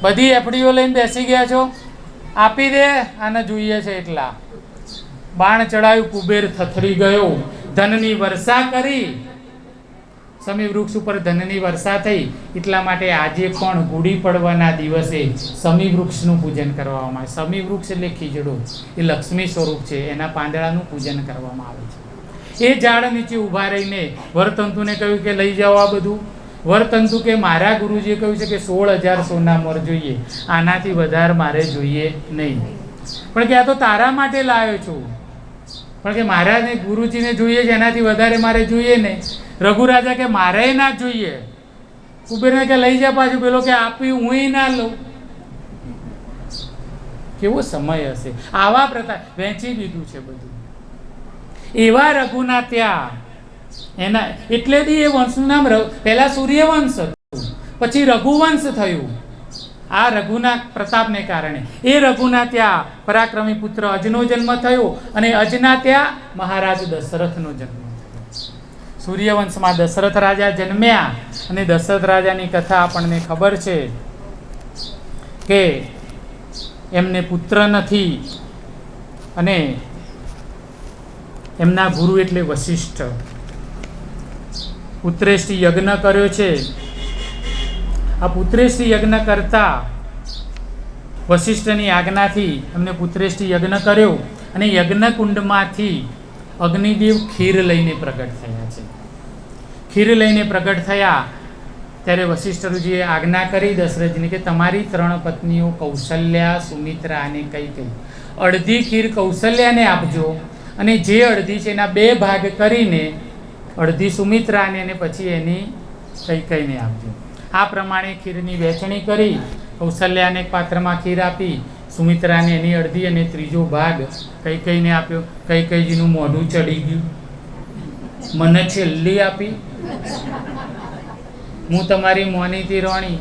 બધી એફડીઓ લઈને બેસી ગયા છો, આપી દે, આને જોઈએ છે એટલા. બાણ ચડાવ્યું, કુબેર થથરી ગયો, ધનની વર્ષા કરી. સમી વૃક્ષ ઉપર ધનની વર્ષા થઈ. એટલા માટે આજે પણ ગુડી પડવાના દિવસે સમી વૃક્ષનું પૂજન કરવામાં આવે. સમી વૃક્ષ એટલે ખીજડો, એ લક્ષ્મી સ્વરૂપ છે, એના પાંદડાનું પૂજન કરવામાં આવે છે. એ ઝાડ નીચે ઊભા રહીને વરતંતુને કહ્યું કે લઈ જાઓ આ બધું. વરતંતુ કે મારા ગુરુજીએ કહ્યું છે કે 16,000 સોના મોર જોઈએ, આનાથી વધારે મારે જોઈએ નહીં. પણ કે આ તો તારા માટે લાવ્યો છું, પણ કે મારાને ગુરુજીને જોઈએ છે, એનાથી વધારે મારે જોઈએ નહીં. રઘુરાજા કે મારે ના જોઈએ. કુબેરને કે લઈ જા પાછું. પેલો કે આપ્યું હું ના લઉં. કેવો સમય હશે! આવા પ્રકાર વહેંચી દીધું છે બધું. એવા રઘુના ત્યાં એના એટલેથી એ વંશનું નામ પહેલા સૂર્યવંશ હતું, પછી રઘુવંશ થયું. આ રઘુના પ્રતાપને કારણે એ રઘુના ત્યાં પરાક્રમી પુત્ર અજનો જન્મ થયો, અને અજના ત્યાં મહારાજ દશરથનો જન્મ થયો. સૂર્યવંશમાં દશરથ રાજા જન્મ્યા, અને દશરથ રાજાની કથા આપણને ખબર છે કે એમને પુત્ર નથી, અને એમના ગુરુ એટલે વશિષ્ઠ. પુત્રેષ્ઠી યજ્ઞ કર્યો છે. આ પુત્રેષ્ઠી યજ્ઞ કરતા વશિષ્ઠની આજ્ઞાથી એમને પુત્રેષ્ઠી યજ્ઞ કર્યો, અને યજ્ઞકુંડમાંથી અગ્નિદેવ ખીર લઈને પ્રગટ થયા છે. ખીર લઈને પ્રગટ થયા ત્યારે વશિષ્ઠ ઋષિએ આજ્ઞા કરી દશરથજીને કે તમારી 3 પત્નીઓ કૌશલ્યા, સુમિત્રા અને કૈકેયી, અડધી ખીર કૌશલ્યાને આપજો, અને જે અડધી છે એના 2 ભાગ કરીને અડધી સુમિત્રાને અને પછી એની કૈકેયીને આપજો. આ પ્રમાણે ખીરની વહેંચણી કરી. કૌશલ્યાને એક પાત્રમાં ખીર આપી, સુમિત્રાને એની અડધી, અને ત્રીજો ભાગ કૈકેયીને આપ્યો. કૈકેયીજીનું મોઢું ચડી ગયું. મને છેલ્લી આપી, હું તમારી મોનીથી રોણી.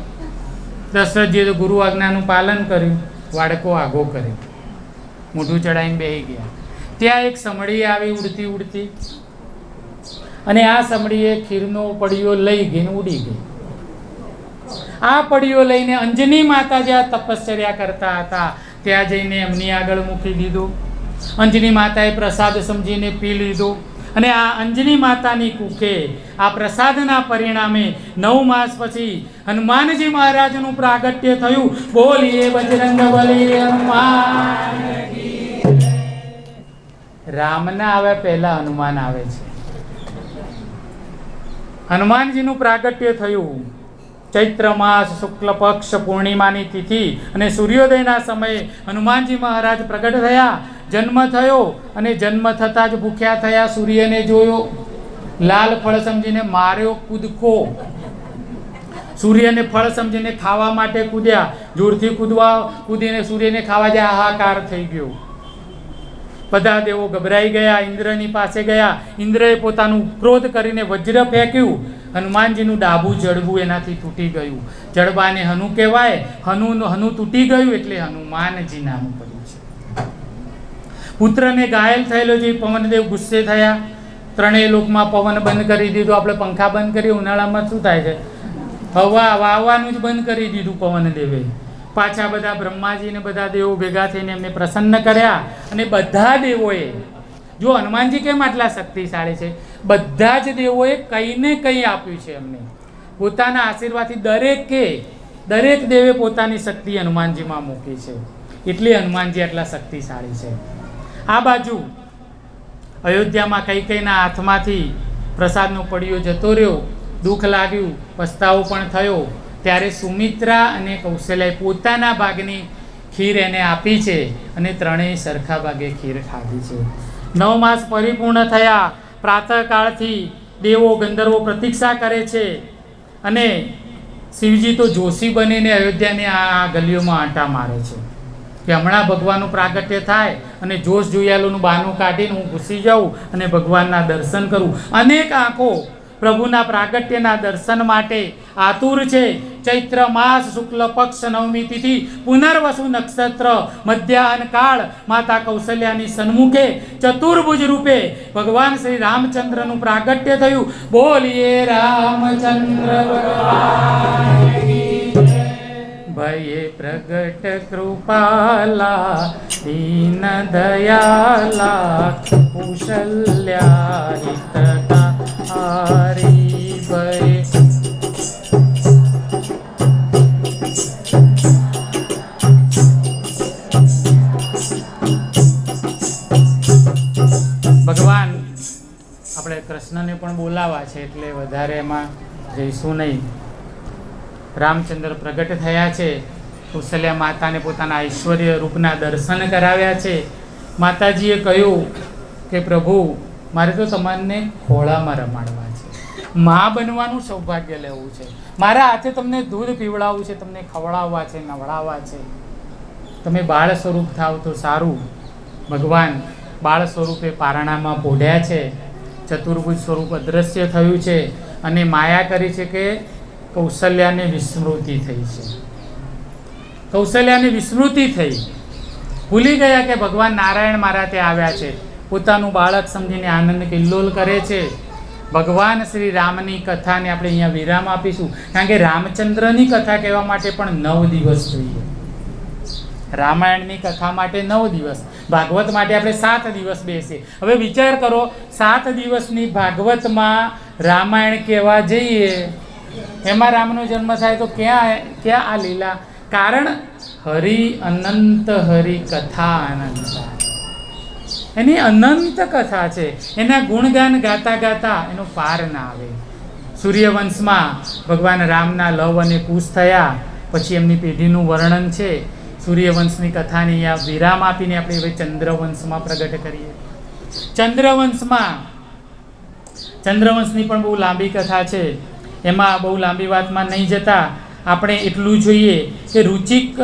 દશરથજીએ તો ગુરુ આજ્ઞાનું પાલન કર્યું, વાડકો આગો કર્યો, મોઢું ચડાવીને બેસી ગયા. ત્યાં એક સમડી આવી ઉડતી ઉડતી, અને આ સમડીએ ખીરનો પડિયો લઈ ગઈને ઉડી ગઈ. આ પડિયો લઈને અંજની માતા જ્યાં તપશ્ચર્યા કરતા હતા ત્યાં જઈને એમની આગળ મૂકી દીધું. અંજની માતાએ પ્રસાદ સમજીને પી લીધો અને આ અંજની માતાની કુખે આ પ્રસાદના પરિણામે 9 માસ પછી હનુમાનજી મહારાજનું પ્રાગટ્ય થયું. બોલીએ બજરંગ બલી હનુમાન કી જય. રામના આવ્યા પહેલા હનુમાન આવે છે. હનુમાનજીનું પ્રાગટ્ય થયું ચૈત્ર માસ શુક્લ પક્ષ પૂર્ણિમાની તિથિ અને સૂર્યોદયના સમયે હનુમાનજી મહારાજ પ્રગટ થયા. જન્મ થયો અને જન્મ થતાં જ ભૂખ્યા થયા. સૂર્યને જોયો, લાલ ફળ સમજીને માર્યો કૂદકો. સૂર્યને ફળ સમજીને ખાવા માટે કૂદ્યા. જોરથી કૂદીને સૂર્યને ખાવા જાય હાહાકાર થઈ ગયો. બધા દેવો ગભરાઈ ગયા. ઇન્દ્રની પાસે ગયા. ઇન્દ્રએ પોતાનું ક્રોધ કરીને વજ્ર ફેંક્યું. હનુમાનજીનું ડાબું જડબું એનાથી તૂટી ગયું. જડબાને હનુ કહેવાય. હનુ તૂટી ગયું એટલે હનુમાનજી નામ પડ્યું છે. પુત્રને ઘાયલ થયેલો જે પવનદેવ ગુસ્સે થયા. ત્રણેય લોકમાં પવન બંધ કરી દીધો. આપણે પંખા બંધ કરીએ ઉનાળામાં શું થાય છે? હવા વાવવાનું જ બંધ કરી દીધું પવનદેવે. પાછા બધા બ્રહ્માજી ને બધા દેવો ભેગા થઈને એમને પ્રસન્ન કર્યા. અને બધા દેવોએ, જો હનુમાનજી કેમ આટલા શક્તિશાળી છે, બધા જ દેવોએ કંઈ ને કંઈ આપ્યું છે એમને પોતાના આશીર્વાદથી. દરેક દેવે પોતાની શક્તિ હનુમાનજીમાં મૂકી છે. એટલે હનુમાનજી આટલા શક્તિશાળી છે. આ બાજુ અયોધ્યામાં કૈકેયીના હાથમાંથી પ્રસાદનો પડિયો જતો રહ્યો. દુઃખ લાગ્યું, પસ્તાવો પણ થયો. ત્યારે સુમિત્રા અને કૌશલ્યાએ પોતાના ભાગની ખીર એને આપી છે અને ત્રણેય સરખા ભાગે ખીર ખાધી છે. 9 માસ પરિપૂર્ણ થયા. પ્રાતઃકાળથી દેવો ગંધર્વો પ્રતીક્ષા કરે છે અને શિવજી તો જોશી બનીને અયોધ્યાની આ ગલીઓમાં આંટા મારે છે કે હમણાં ભગવાનનું પ્રાગટ્ય થાય અને જોશ જોયાલોનું બહાનું કાઢીને હું ઘૂસી જાઉં અને ભગવાનના દર્શન કરું. અનેક આંખો પ્રભુના પ્રાગટ્યના દર્શન માટે આતુર છે. ચૈત્ર માસ શુક્લ પક્ષ 9મી તિથિ પુનર્વસુ નક્ષત્ર મધ્યાહન કાળ માતા કૌશલ્યાની સન્મુખે ચતુર્ભુજ રૂપે ભગવાન શ્રી રામચંદ્રનું પ્રાગટ્ય થયું. બોલીએ રામચંદ્ર ભગવાન કી જય. ભયે પ્રગટ કૃપાલા દીન દયાલા કૌશલ્યા હિતકા હારી ભય. ભગવાન આપણે કૃષ્ણને પણ બોલાવા છે એટલે વધારે એમાં જઈશું નહીં. રામચંદ્ર પ્રગટ થયા છે. કૌશલ્યા માતાને પોતાના ઐશ્વર્ય રૂપના દર્શન કરાવ્યા છે. માતાજીએ કહ્યું કે પ્રભુ મારે તો તમને ખોળામાં રમાડવા છે. મા બનવાનું સૌભાગ્ય લેવું છે. મારા હાથે તમને દૂધ પીવડાવવું છે, તમને ખવડાવવા છે, નવડાવવા છે. તમે બાળ સ્વરૂપ થાવ તો સારું. ભગવાન બાળ સ્વરૂપે પારણામાં પોઢ્યા છે. ચતુર્ભુજ સ્વરૂપ અદૃશ્ય થયું છે અને માયા કરી છે કે કૌશલ્યાને વિસ્મૃતિ થઈ છે. કૌશલ્યાની વિસ્મૃતિ થઈ. ભૂલી ગયા કે ભગવાન નારાયણ મારા ત્યાં આવ્યા છે. પોતાનું બાળક સમજીને આનંદ કિલ્લોલ કરે છે. ભગવાન શ્રી રામની કથાને આપણે અહીંયા વિરામ આપીશું. કારણ કે રામચંદ્રની કથા કહેવા માટે પણ 9 દિવસ જોઈએ. રામાયણની કથા માટે 9 દિવસ, ભાગવત માટે આપણે 7 દિવસ બેસીએ. હવે વિચાર કરો, 7 દિવસની ભાગવતમાં રામાયણ કહેવા જઈએ, એમાં રામનો જન્મ થાય તો ક્યાં આ લીલા? કારણ હરિ અનંત હરિ કથા અનંત, એની અનંત કથા છે. એના ગુણગાન ગાતા ગાતા એનો પાર ના આવે. સૂર્યવંશમાં ભગવાન રામના લવ અને કુશ થયા પછી એમની પેઢીનું વર્ણન છે. સૂર્યવંશની કથાની આ વિરામ આપીને આપણે હવે ચંદ્રવંશમાં પ્રગટ કરીએ. ચંદ્રવંશની પણ બહુ લાંબી કથા છે. એમાં બહુ લાંબી વાતમાં નહીં જતા આપણે એટલું જોઈએ કે રુચિક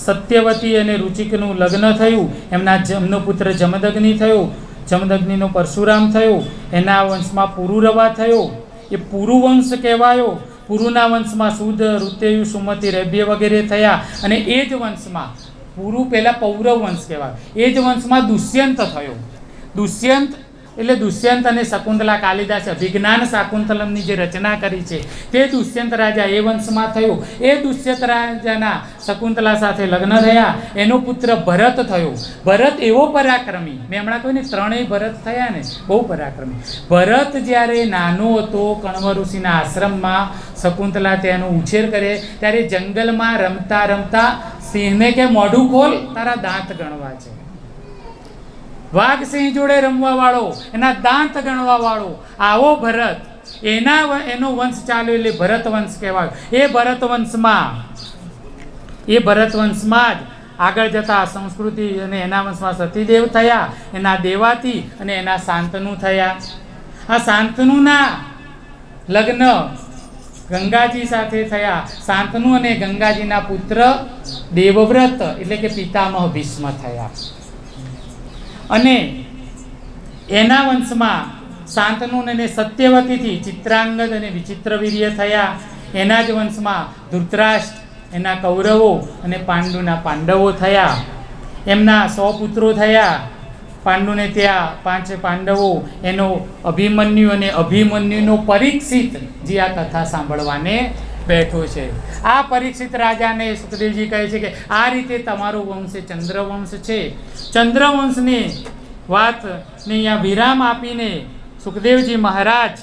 સત્યવતી અને રુચિકનું લગ્ન થયું. એમનો પુત્ર જમદગ્નિ થયો. જમદગ્નિનો પરશુરામ થયો. એના વંશમાં પુરુરવા થયો. એ પુરુવંશ કહેવાયો. પુરુના વંશમાં શુદ્ધ, ઋતેયુ, સુમતિ, રેભ્ય વગેરે થયા. અને એ જ વંશમાં પુરુ પહેલાં પૌરવ વંશ કહેવાય. એ જ વંશમાં દુષ્યંત થયો. દુષ્યંત એટલે દુષ્યંત અને શકુંતલા, કાલિદાસે અભિજ્ઞાન શાકુંતલમની જે રચના કરી છે તે દુષ્યંત રાજા એ વંશમાં થયો. એ દુષ્યંત રાજાના શકુંતલા સાથે લગ્ન થયા. એનો પુત્ર ભરત થયો. ભરત એવો પરાક્રમી, મેં હમણાં કહ્યું ને ત્રણેય ભરત થયા ને, બહુ પરાક્રમી. ભરત જ્યારે નાનો હતો, કણવ ઋષિના આશ્રમમાં શકુંતલા તેનો ઉછેર કરે, ત્યારે જંગલમાં રમતા રમતા સિંહને કે મોઢું ખોલ, તારા દાંત ગણવા છે. વાઘ સિંહ જોડે રમવા વાળો, એના દાંત ગણવા વાળો આવો ભરત, એનો વંશ ચાલ્યો એટલે ભરત વંશ કહેવાય. એ ભરત વંશમાં જ આગળ જતા સંસ્કૃતિ અને એના વંશમાં સતીદેવ થયા, એના દેવાતી અને એના શાંતનુ થયા. આ શાંતનુના લગ્ન ગંગાજી સાથે થયા. શાંતનુ અને ગંગાજીના પુત્ર દેવવ્રત એટલે કે પિતામહ ભીષ્મ થયા. અને એના વંશમાં શાંતનુ અને સત્યવતીથી ચિત્રાંગદ અને વિચિત્રવીર્ય થયા. એના જ વંશમાં ધૃતરાષ્ટ્ર, એના કૌરવો અને પાંડુના પાંડવો થયા. એમના 100 પુત્રો થયા. પાંડુને ત્યાં 5 પાંડવો, એનો અભિમન્યુ અને અભિમન્યુનો પરીક્ષિત, જે આ કથા સાંભળવાને બેઠો છે. આ પરીક્ષિત રાજાને સુખદેવજી કહે છે કે આ રીતે તમારો વંશ ચંદ્રવંશ છે. ચંદ્રવંશની વાતને અહીંયા વિરામ આપીને સુખદેવજી મહારાજ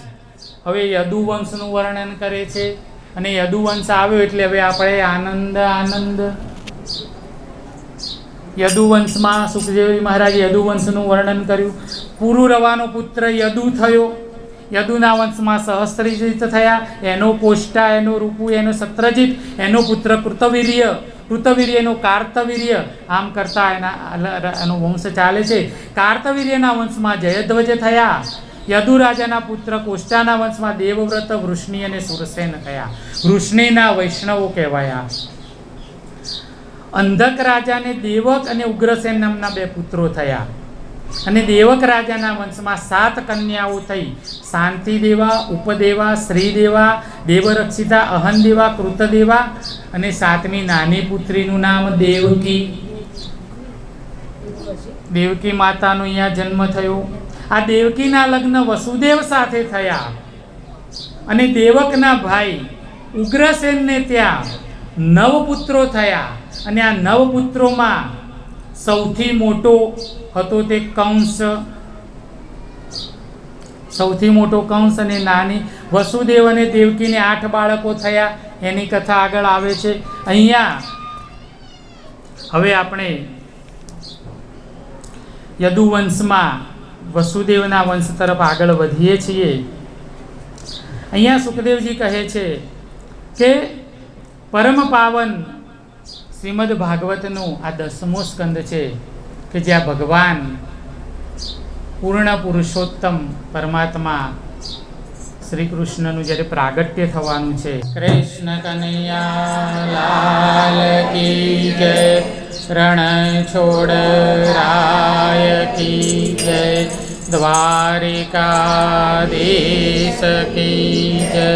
હવે યદુવંશનું વર્ણન કરે છે. અને યદુવંશ આવ્યો એટલે હવે આપણે આનંદ યદુવંશમાં સુખદેવજી મહારાજે યદુવંશનું વર્ણન કર્યું. પુરુરવાનો પુત્ર યદુ થયો. યદુના વંશમાં સહસ્ત્રજીત થયા. એનો કોષ્ટા, એનો રૂપુ, એનો સત્રજીત, એનો પુત્ર કૃતવીર્યનો કાર્તવીર્ય. આમ કરતા એનો વંશ ચાલે છે. કાર્તવીર્યના વંશમાં જયધ્વજ થયા. યદુ રાજાના પુત્ર કોષ્ટાના વંશમાં દેવવ્રત, વૃષ્ણિ અને સુરસેન થયા. વૃષ્ણિના વૈષ્ણવો કહેવાયા. અંધક રાજાને દેવક અને ઉગ્રસેન નામના 2 પુત્રો થયા. અને દેવક રાજાના વંશમાં 7 કન્યાઓ થઈ. શાંતિદેવા, ઉપદેવા, શ્રીદેવા, દેવરક્ષિતા, અહનદેવા, કૃતદેવા અને 7મી નાની પુત્રીનું નામ દેવકી. દેવકી માતાનો અહીંયા જન્મ થયો. આ દેવકીના લગ્ન વસુદેવ સાથે થયા. અને દેવકના ભાઈ ઉગ્રસેનને ત્યાં 9 પુત્રો થયા. અને આ 9 પુત્રોમાં સૌથી મોટો હતો તે કંસ. અને નાની વસુદેવ અને દેવકીને 8 બાળકો થયા. એની કથા આગળ આવે છે. અહીંયા હવે આપણે યદુવંશમાં વસુદેવના વંશ તરફ આગળ વધીએ છીએ. અહીંયા સુખદેવજી કહે છે કે પરમ પાવન શ્રીમદ ભાગવતનું આ 10મો સ્કંદ છે કે જ્યાં ભગવાન પૂર્ણ પુરુષોત્તમ પરમાત્મા શ્રી કૃષ્ણનું જ્યારે પ્રાગટ્ય થવાનું છે. કૃષ્ણ કનૈયા લાલ કી જય, રણ છોડ રાય કી જય, દ્વારિકાધીશ કી જય.